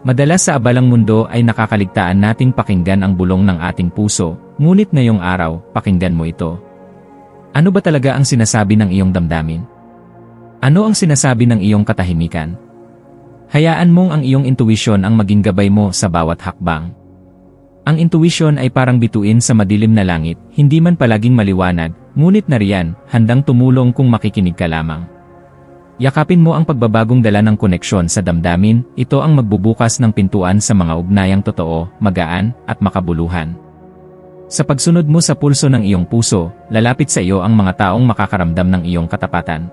Madalas sa abalang mundo ay nakakaligtaan nating pakinggan ang bulong ng ating puso, ngunit ngayong araw, pakinggan mo ito. Ano ba talaga ang sinasabi ng iyong damdamin? Ano ang sinasabi ng iyong katahimikan? Hayaan mong ang iyong intuwisyon ang maging gabay mo sa bawat hakbang. Ang intuwisyon ay parang bituin sa madilim na langit, hindi man palaging maliwanag, ngunit nariyan, handang tumulong kung makikinig ka lamang. Yakapin mo ang pagbabagong dala ng koneksyon sa damdamin, ito ang magbubukas ng pintuan sa mga ugnayang totoo, magaan, at makabuluhan. Sa pagsunod mo sa pulso ng iyong puso, lalapit sa iyo ang mga taong makakaramdam ng iyong katapatan.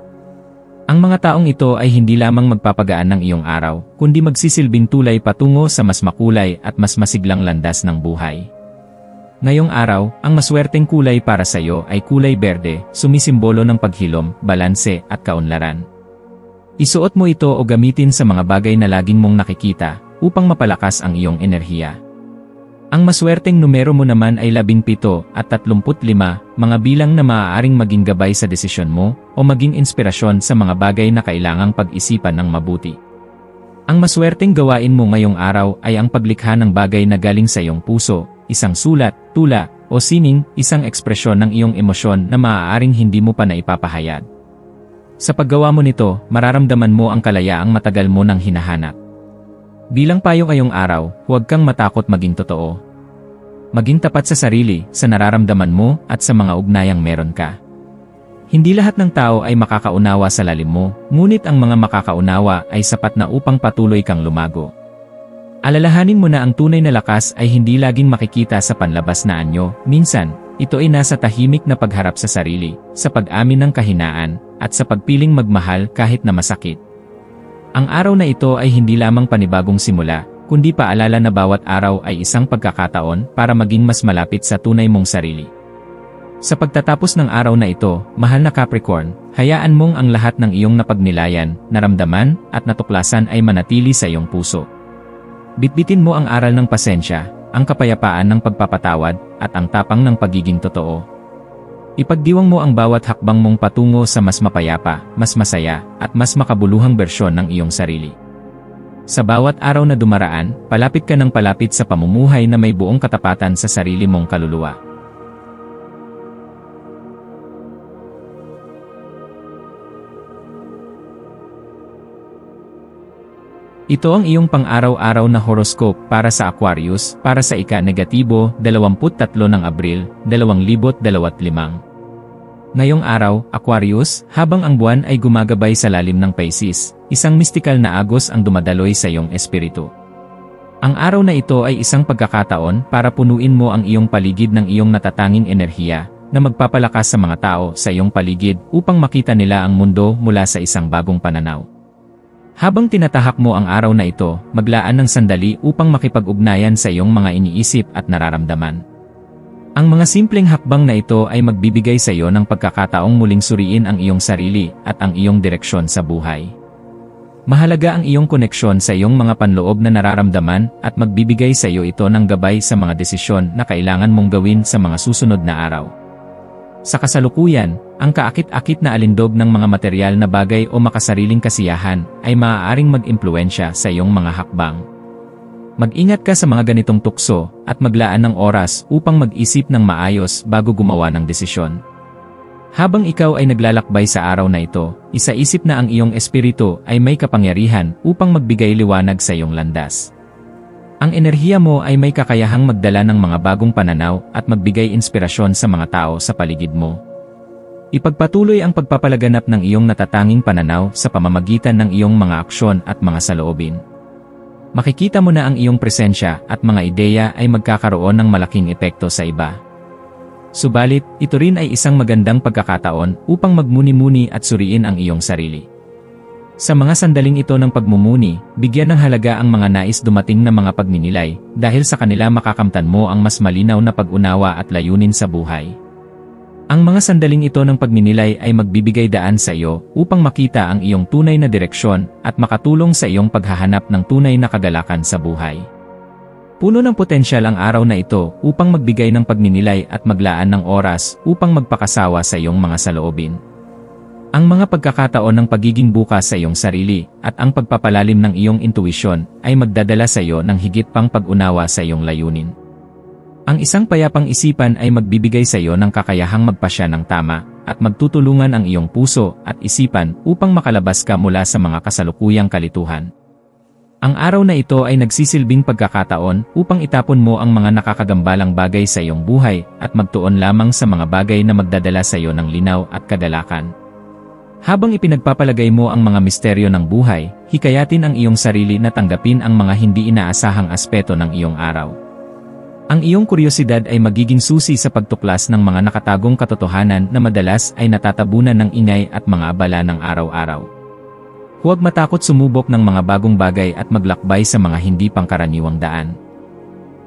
Ang mga taong ito ay hindi lamang magpapagaan ng iyong araw, kundi magsisilbing tulay patungo sa mas makulay at mas masiglang landas ng buhay. Ngayong araw, ang maswerteng kulay para sa iyo ay kulay berde, sumisimbolo ng paghilom, balanse at kaunlaran. Isuot mo ito o gamitin sa mga bagay na laging mong nakikita, upang mapalakas ang iyong enerhiya. Ang maswerteng numero mo naman ay 17 at 35, mga bilang na maaaring maging gabay sa desisyon mo o maging inspirasyon sa mga bagay na kailangang pag-isipan ng mabuti. Ang maswerteng gawain mo ngayong araw ay ang paglikha ng bagay na galing sa iyong puso, isang sulat, tula, o sining, isang ekspresyon ng iyong emosyon na maaaring hindi mo pa naipapahayag. Sa paggawa mo nito, mararamdaman mo ang kalayaang matagal mo nang hinahanap. Bilang payo ngayong araw, huwag kang matakot maging totoo. Maging tapat sa sarili, sa nararamdaman mo, at sa mga ugnayang meron ka. Hindi lahat ng tao ay makakaunawa sa lalim mo, ngunit ang mga makakaunawa ay sapat na upang patuloy kang lumago. Alalahanin mo na ang tunay na lakas ay hindi laging makikita sa panlabas na anyo, minsan, ito ay nasa tahimik na pagharap sa sarili, sa pag-amin ng kahinaan, at sa pagpiling magmahal kahit na masakit. Ang araw na ito ay hindi lamang panibagong simula, kundi paalala na bawat araw ay isang pagkakataon para maging mas malapit sa tunay mong sarili. Sa pagtatapos ng araw na ito, mahal na Capricorn, hayaan mong ang lahat ng iyong napagnilayan, naramdaman, at natuklasan ay manatili sa iyong puso. Bitbitin mo ang aral ng pasensya, ang kapayapaan ng pagpapatawad, at ang tapang ng pagiging totoo. Ipagdiwang mo ang bawat hakbang mong patungo sa mas mapayapa, mas masaya, at mas makabuluhang bersyon ng iyong sarili. Sa bawat araw na dumaraan, palapit ka ng palapit sa pamumuhay na may buong katapatan sa sarili mong kaluluwa. Ito ang iyong pang-araw-araw na horoscope para sa Aquarius, para sa ika-23 ng Abril, 2025. Ngayong araw, Aquarius, habang ang buwan ay gumagabay sa lalim ng Pisces, isang mistikal na agos ang dumadaloy sa iyong espiritu. Ang araw na ito ay isang pagkakataon para punuin mo ang iyong paligid ng iyong natatanging enerhiya na magpapalakas sa mga tao sa iyong paligid upang makita nila ang mundo mula sa isang bagong pananaw. Habang tinatahak mo ang araw na ito, maglaan ng sandali upang makipag-ugnayan sa iyong mga iniisip at nararamdaman. Ang mga simpleng hakbang na ito ay magbibigay sa iyo ng pagkakataong muling suriin ang iyong sarili at ang iyong direksyon sa buhay. Mahalaga ang iyong koneksyon sa iyong mga panloob na nararamdaman at magbibigay sa iyo ito ng gabay sa mga desisyon na kailangan mong gawin sa mga susunod na araw. Sa kasalukuyan, ang kaakit-akit na alindog ng mga materyal na bagay o makasariling kasiyahan ay maaaring mag-impluwensya sa iyong mga hakbang. Mag-ingat ka sa mga ganitong tukso at maglaan ng oras upang mag-isip ng maayos bago gumawa ng desisyon. Habang ikaw ay naglalakbay sa araw na ito, isaisip na ang iyong espiritu ay may kapangyarihan upang magbigay liwanag sa iyong landas. Ang enerhiya mo ay may kakayahang magdala ng mga bagong pananaw at magbigay inspirasyon sa mga tao sa paligid mo. Ipagpatuloy ang pagpapalaganap ng iyong natatanging pananaw sa pamamagitan ng iyong mga aksyon at mga saloobin. Makikita mo na ang iyong presensya at mga ideya ay magkakaroon ng malaking epekto sa iba. Subalit, ito rin ay isang magandang pagkakataon upang magmuni-muni at suriin ang iyong sarili. Sa mga sandaling ito ng pagmumuni, bigyan ng halaga ang mga nais dumating na mga pagninilay, dahil sa kanila makakamtan mo ang mas malinaw na pag-unawa at layunin sa buhay. Ang mga sandaling ito ng pagninilay ay magbibigay daan sa iyo upang makita ang iyong tunay na direksyon at makatulong sa iyong paghahanap ng tunay na kagalakan sa buhay. Puno ng potensyal ang araw na ito upang magbigay ng pagninilay at maglaan ng oras upang magpakasawa sa iyong mga saloobin. Ang mga pagkakataon ng pagiging bukas sa iyong sarili at ang pagpapalalim ng iyong intuisyon ay magdadala sa iyo ng higit pang pag-unawa sa iyong layunin. Ang isang payapang isipan ay magbibigay sa iyo ng kakayahang magpasya ng tama at magtutulungan ang iyong puso at isipan upang makalabas ka mula sa mga kasalukuyang kalituhan. Ang araw na ito ay nagsisilbing pagkakataon upang itapon mo ang mga nakakagambalang bagay sa iyong buhay at magtuon lamang sa mga bagay na magdadala sa iyo ng linaw at kagalakan. Habang ipinagpapalagay mo ang mga misteryo ng buhay, hikayatin ang iyong sarili na tanggapin ang mga hindi inaasahang aspeto ng iyong araw. Ang iyong kuryosidad ay magiging susi sa pagtuklas ng mga nakatagong katotohanan na madalas ay natatabunan ng ingay at mga abala ng araw-araw. Huwag matakot sumubok ng mga bagong bagay at maglakbay sa mga hindi pangkaraniwang daan.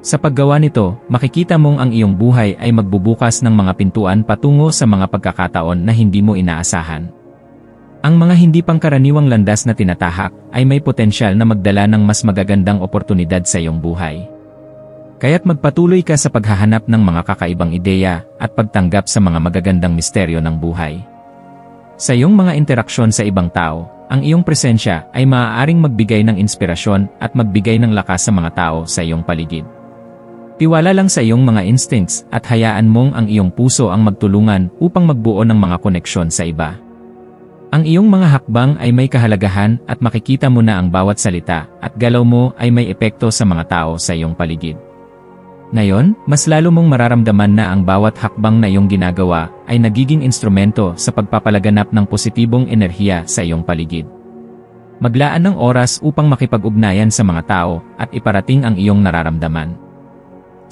Sa paggawa nito, makikita mong ang iyong buhay ay magbubukas ng mga pintuan patungo sa mga pagkakataon na hindi mo inaasahan. Ang mga hindi pangkaraniwang landas na tinatahak ay may potensyal na magdala ng mas magagandang oportunidad sa iyong buhay. Kaya't magpatuloy ka sa paghahanap ng mga kakaibang ideya at pagtanggap sa mga magagandang misteryo ng buhay. Sa iyong mga interaksyon sa ibang tao, ang iyong presensya ay maaaring magbigay ng inspirasyon at magbigay ng lakas sa mga tao sa iyong paligid. Tiwala lang sa iyong mga instincts at hayaan mong ang iyong puso ang magtulungan upang magbuo ng mga koneksyon sa iba. Ang iyong mga hakbang ay may kahalagahan at makikita mo na ang bawat salita at galaw mo ay may epekto sa mga tao sa iyong paligid. Ngayon, mas lalo mong mararamdaman na ang bawat hakbang na iyong ginagawa ay nagiging instrumento sa pagpapalaganap ng positibong enerhiya sa iyong paligid. Maglaan ng oras upang makipag-ugnayan sa mga tao at iparating ang iyong nararamdaman.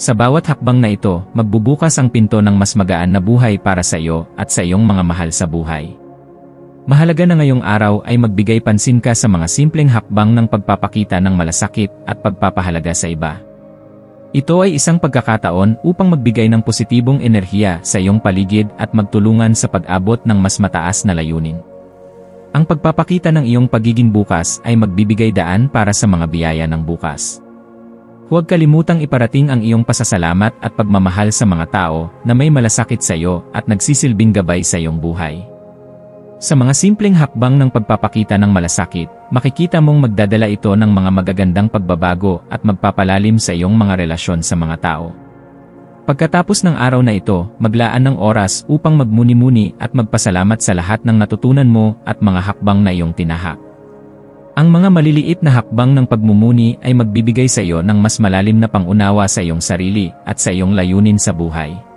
Sa bawat hakbang na ito, magbubukas ang pinto ng mas magaan na buhay para sa iyo at sa iyong mga mahal sa buhay. Mahalaga na ngayong araw ay magbigay pansin ka sa mga simpleng hakbang ng pagpapakita ng malasakit at pagpapahalaga sa iba. Ito ay isang pagkakataon upang magbigay ng positibong enerhiya sa iyong paligid at magtulungan sa pag-abot ng mas mataas na layunin. Ang pagpapakita ng iyong pagiging bukas ay magbibigay daan para sa mga biyaya ng bukas. Huwag kalimutang iparating ang iyong pasasalamat at pagmamahal sa mga tao na may malasakit sa iyo at nagsisilbing gabay sa iyong buhay. Sa mga simpleng hakbang ng pagpapakita ng malasakit, makikita mong magdadala ito ng mga magagandang pagbabago at magpapalalim sa iyong mga relasyon sa mga tao. Pagkatapos ng araw na ito, maglaan ng oras upang magmuni-muni at magpasalamat sa lahat ng natutunan mo at mga hakbang na iyong tinahak. Ang mga maliliit na hakbang ng pagmumuni ay magbibigay sa iyo ng mas malalim na pangunawa sa iyong sarili at sa iyong layunin sa buhay.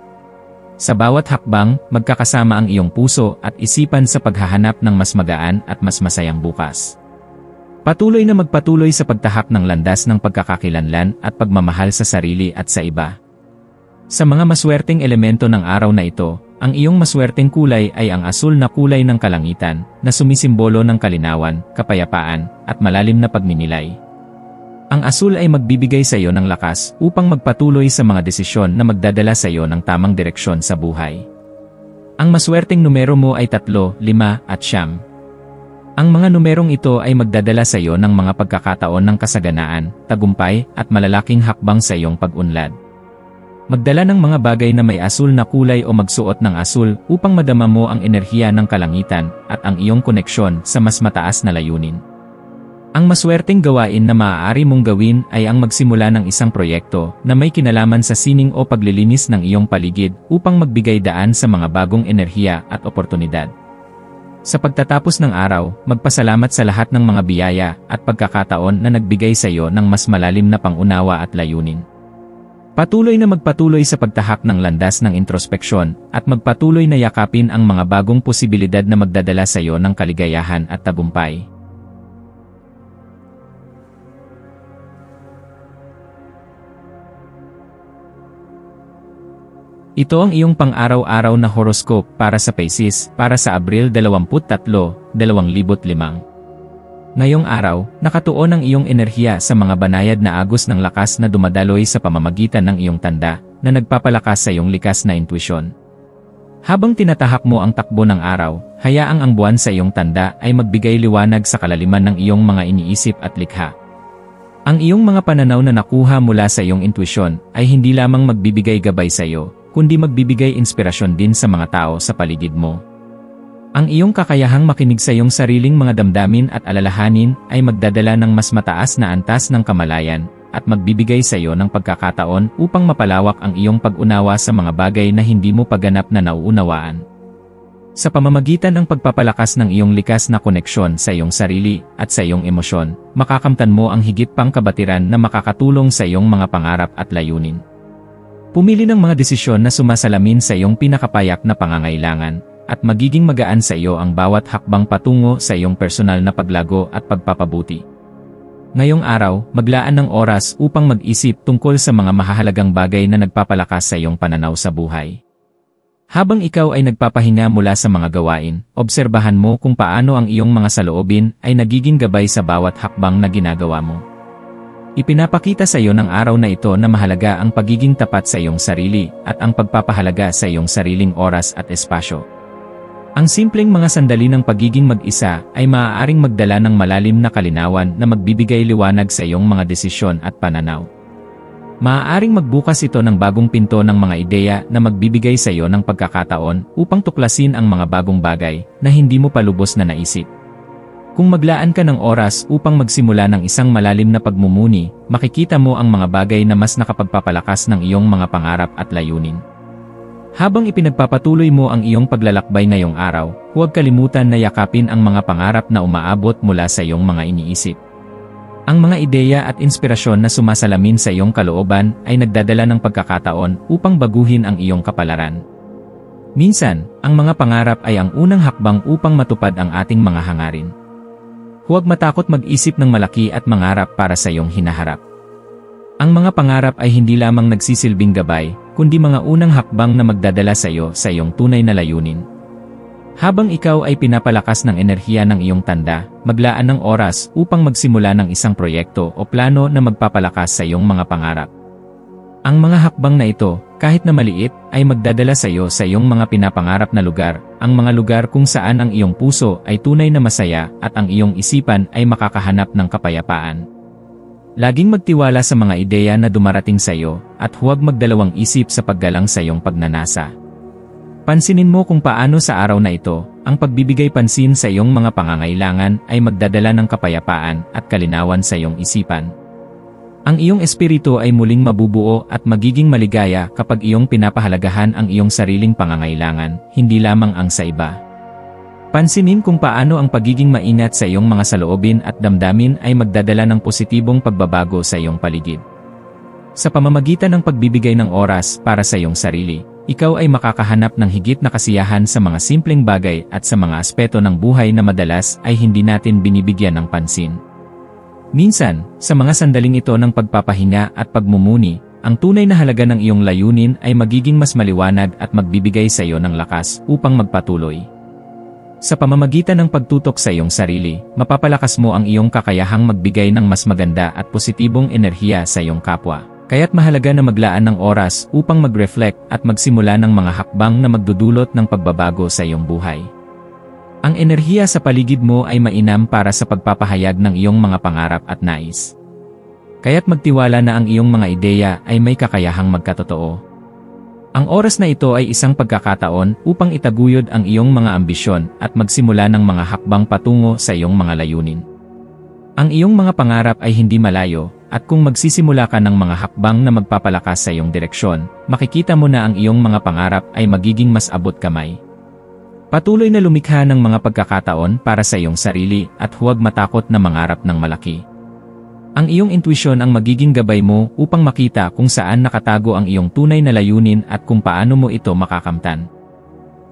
Sa bawat hakbang, magkakasama ang iyong puso at isipan sa paghahanap ng mas magaan at mas masayang bukas. Patuloy na magpatuloy sa pagtahak ng landas ng pagkakakilanlan at pagmamahal sa sarili at sa iba. Sa mga maswerteng elemento ng araw na ito, ang iyong maswerteng kulay ay ang asul na kulay ng kalangitan, na sumisimbolo ng kalinawan, kapayapaan, at malalim na pagninilay. Ang asul ay magbibigay sa iyo ng lakas upang magpatuloy sa mga desisyon na magdadala sa iyo ng tamang direksyon sa buhay. Ang maswerteng numero mo ay 3, 5, at 9. Ang mga numerong ito ay magdadala sa iyo ng mga pagkakataon ng kasaganaan, tagumpay, at malalaking hakbang sa iyong pag-unlad. Magdala ng mga bagay na may asul na kulay o magsuot ng asul upang madama mo ang enerhiya ng kalangitan at ang iyong koneksyon sa mas mataas na layunin. Ang maswerteng gawain na maaari mong gawin ay ang magsimula ng isang proyekto na may kinalaman sa sining o paglilinis ng iyong paligid upang magbigay daan sa mga bagong enerhiya at oportunidad. Sa pagtatapos ng araw, magpasalamat sa lahat ng mga biyaya at pagkakataon na nagbigay sa iyo ng mas malalim na pangunawa at layunin. Patuloy na magpatuloy sa pagtahak ng landas ng introspeksyon at magpatuloy na yakapin ang mga bagong posibilidad na magdadala sa iyo ng kaligayahan at tagumpay. Ito ang iyong pang-araw-araw na horoscope para sa Pisces para sa Abril 23, 2005. Ngayong araw, nakatuon ang iyong enerhiya sa mga banayad na agos ng lakas na dumadaloy sa pamamagitan ng iyong tanda na nagpapalakas sa iyong likas na intuisyon. Habang tinatahak mo ang takbo ng araw, hayaang ang buwan sa iyong tanda ay magbigay liwanag sa kalaliman ng iyong mga iniisip at likha. Ang iyong mga pananaw na nakuha mula sa iyong intuisyon ay hindi lamang magbibigay gabay sa iyo, kundi magbibigay inspirasyon din sa mga tao sa paligid mo. Ang iyong kakayahang makinig sa iyong sariling mga damdamin at alalahanin ay magdadala ng mas mataas na antas ng kamalayan at magbibigay sa iyo ng pagkakataon upang mapalawak ang iyong pag-unawa sa mga bagay na hindi mo paganap na nauunawaan. Sa pamamagitan ng pagpapalakas ng iyong likas na koneksyon sa iyong sarili at sa iyong emosyon, makakamtan mo ang higit pang kabatiran na makakatulong sa iyong mga pangarap at layunin. Pumili ng mga desisyon na sumasalamin sa iyong pinakapayak na pangangailangan, at magiging magaan sa iyo ang bawat hakbang patungo sa iyong personal na paglago at pagpapabuti. Ngayong araw, maglaan ng oras upang mag-isip tungkol sa mga mahahalagang bagay na nagpapalakas sa iyong pananaw sa buhay. Habang ikaw ay nagpapahinga mula sa mga gawain, obserbahan mo kung paano ang iyong mga saloobin ay nagiging gabay sa bawat hakbang na ginagawa mo. Ipinapakita sa iyo ng araw na ito na mahalaga ang pagiging tapat sa iyong sarili at ang pagpapahalaga sa iyong sariling oras at espasyo. Ang simpleng mga sandali ng pagiging mag-isa ay maaaring magdala ng malalim na kalinawan na magbibigay liwanag sa iyong mga desisyon at pananaw. Maaaring magbukas ito ng bagong pinto ng mga ideya na magbibigay sa iyo ng pagkakataon upang tuklasin ang mga bagong bagay na hindi mo pa lubos na naisip. Kung maglaan ka ng oras upang magsimula ng isang malalim na pagmumuni, makikita mo ang mga bagay na mas nakapagpapalakas ng iyong mga pangarap at layunin. Habang ipinagpapatuloy mo ang iyong paglalakbay ngayong araw, huwag kalimutan na yakapin ang mga pangarap na umaabot mula sa iyong mga iniisip. Ang mga ideya at inspirasyon na sumasalamin sa iyong kalooban ay nagdadala ng pagkakataon upang baguhin ang iyong kapalaran. Minsan, ang mga pangarap ay ang unang hakbang upang matupad ang ating mga hangarin. Huwag matakot mag-isip ng malaki at mangarap para sa iyong hinaharap. Ang mga pangarap ay hindi lamang nagsisilbing gabay, kundi mga unang hakbang na magdadala sa iyo sa iyong tunay na layunin. Habang ikaw ay pinapalakas ng enerhiya ng iyong tanda, maglaan ng oras upang magsimula ng isang proyekto o plano na magpapalakas sa iyong mga pangarap. Ang mga hakbang na ito, kahit na maliit, ay magdadala sa iyo sa iyong mga pinapangarap na lugar, ang mga lugar kung saan ang iyong puso ay tunay na masaya at ang iyong isipan ay makakahanap ng kapayapaan. Laging magtiwala sa mga ideya na dumarating sa iyo at huwag magdalawang isip sa paggalang sa iyong pagnanasa. Pansinin mo kung paano sa araw na ito, ang pagbibigay pansin sa iyong mga pangangailangan ay magdadala ng kapayapaan at kalinawan sa iyong isipan. Ang iyong espiritu ay muling mabubuo at magiging maligaya kapag iyong pinapahalagahan ang iyong sariling pangangailangan, hindi lamang ang sa iba. Pansinin kung paano ang pagiging maingat sa iyong mga saloobin at damdamin ay magdadala ng positibong pagbabago sa iyong paligid. Sa pamamagitan ng pagbibigay ng oras para sa iyong sarili, ikaw ay makakahanap ng higit na kasiyahan sa mga simpleng bagay at sa mga aspeto ng buhay na madalas ay hindi natin binibigyan ng pansin. Minsan, sa mga sandaling ito ng pagpapahinga at pagmumuni, ang tunay na halaga ng iyong layunin ay magiging mas maliwanag at magbibigay sa iyo ng lakas upang magpatuloy. Sa pamamagitan ng pagtutok sa iyong sarili, mapapalakas mo ang iyong kakayahang magbigay ng mas maganda at positibong enerhiya sa iyong kapwa. Kaya't mahalaga na maglaan ng oras upang mag-reflect at magsimula ng mga hakbang na magdudulot ng pagbabago sa iyong buhay. Ang enerhiya sa paligid mo ay mainam para sa pagpapahayag ng iyong mga pangarap at nais. Kaya't magtiwala na ang iyong mga ideya ay may kakayahang magkatotoo. Ang oras na ito ay isang pagkakataon upang itaguyod ang iyong mga ambisyon at magsimula ng mga hakbang patungo sa iyong mga layunin. Ang iyong mga pangarap ay hindi malayo, at kung magsisimula ka ng mga hakbang na magpapalakas sa iyong direksyon, makikita mo na ang iyong mga pangarap ay magiging mas abot kamay. Patuloy na lumikha ng mga pagkakataon para sa iyong sarili at huwag matakot na mangarap ng malaki. Ang iyong intuisyon ang magiging gabay mo upang makita kung saan nakatago ang iyong tunay na layunin at kung paano mo ito makakamtan.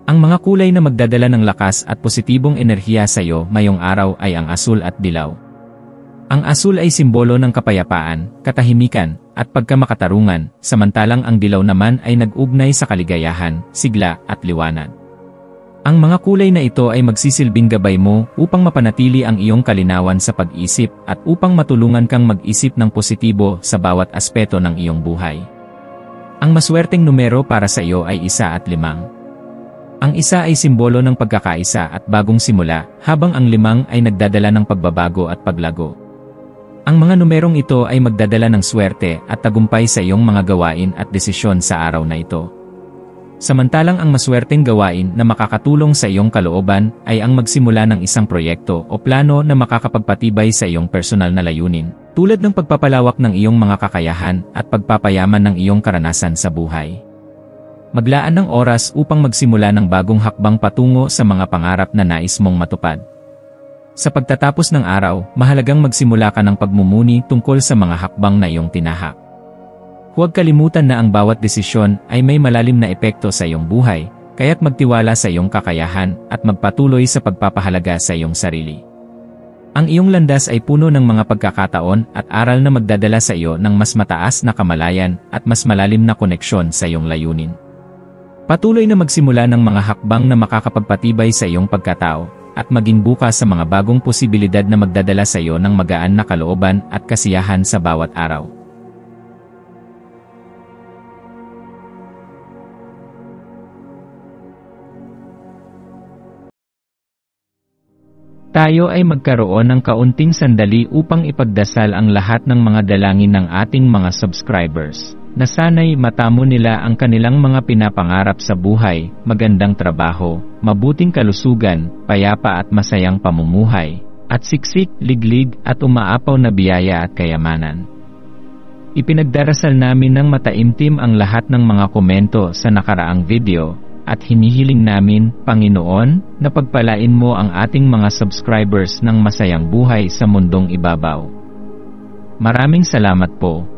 Ang mga kulay na magdadala ng lakas at positibong enerhiya sa iyo ngayong araw ay ang asul at dilaw. Ang asul ay simbolo ng kapayapaan, katahimikan, at pagkamakatarungan, samantalang ang dilaw naman ay nag-ugnay sa kaligayahan, sigla, at liwanag. Ang mga kulay na ito ay magsisilbing gabay mo upang mapanatili ang iyong kalinawan sa pag-isip at upang matulungan kang mag-isip ng positibo sa bawat aspeto ng iyong buhay. Ang maswerteng numero para sa iyo ay 1 at 5. Ang 1 ay simbolo ng pagkakaisa at bagong simula, habang ang 5 ay nagdadala ng pagbabago at paglago. Ang mga numerong ito ay magdadala ng swerte at tagumpay sa iyong mga gawain at desisyon sa araw na ito. Samantalang ang maswerteng gawain na makakatulong sa iyong kalooban ay ang magsimula ng isang proyekto o plano na makakapagpatibay sa iyong personal na layunin, tulad ng pagpapalawak ng iyong mga kakayahan at pagpapayaman ng iyong karanasan sa buhay. Maglaan ng oras upang magsimula ng bagong hakbang patungo sa mga pangarap na nais mong matupad. Sa pagtatapos ng araw, mahalagang magsimula ka ng pagmumuni tungkol sa mga hakbang na iyong tinahak. Huwag kalimutan na ang bawat desisyon ay may malalim na epekto sa iyong buhay, kaya't magtiwala sa iyong kakayahan at magpatuloy sa pagpapahalaga sa iyong sarili. Ang iyong landas ay puno ng mga pagkakataon at aral na magdadala sa iyo ng mas mataas na kamalayan at mas malalim na koneksyon sa iyong layunin. Patuloy na magsimula ng mga hakbang na makakapagpatibay sa iyong pagkatao at maging bukas sa mga bagong posibilidad na magdadala sa iyo ng magaan na kalooban at kasiyahan sa bawat araw. Tayo ay magkaroon ng kaunting sandali upang ipagdasal ang lahat ng mga dalangin ng ating mga subscribers, na sana'y matamo nila ang kanilang mga pinapangarap sa buhay, magandang trabaho, mabuting kalusugan, payapa at masayang pamumuhay, at siksik, liglig at umaapaw na biyaya at kayamanan. Ipinagdarasal namin ng mataimtim ang lahat ng mga komento sa nakaraang video, at hinihiling namin, Panginoon, na pagpalain mo ang ating mga subscribers ng masayang buhay sa mundong ibabaw. Maraming salamat po.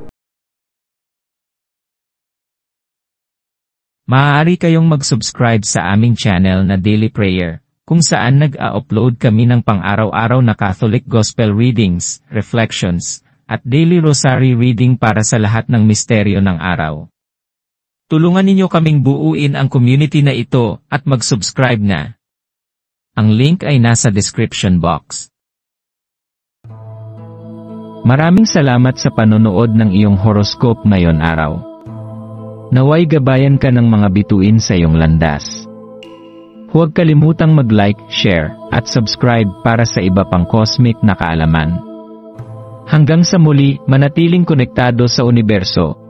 Maaari kayong mag-subscribe sa aming channel na Daily Prayer, kung saan nag-a-upload kami ng pang-araw-araw na Catholic Gospel Readings, Reflections, at Daily Rosary Reading para sa lahat ng misteryo ng araw. Tulungan ninyo kaming buuin ang community na ito at mag-subscribe na. Ang link ay nasa description box. Maraming salamat sa panonood ng iyong horoscope ngayon araw. Naway gabayan ka ng mga bituin sa iyong landas. Huwag kalimutang mag-like, share, at subscribe para sa iba pang cosmic na kaalaman. Hanggang sa muli, manatiling konektado sa universo.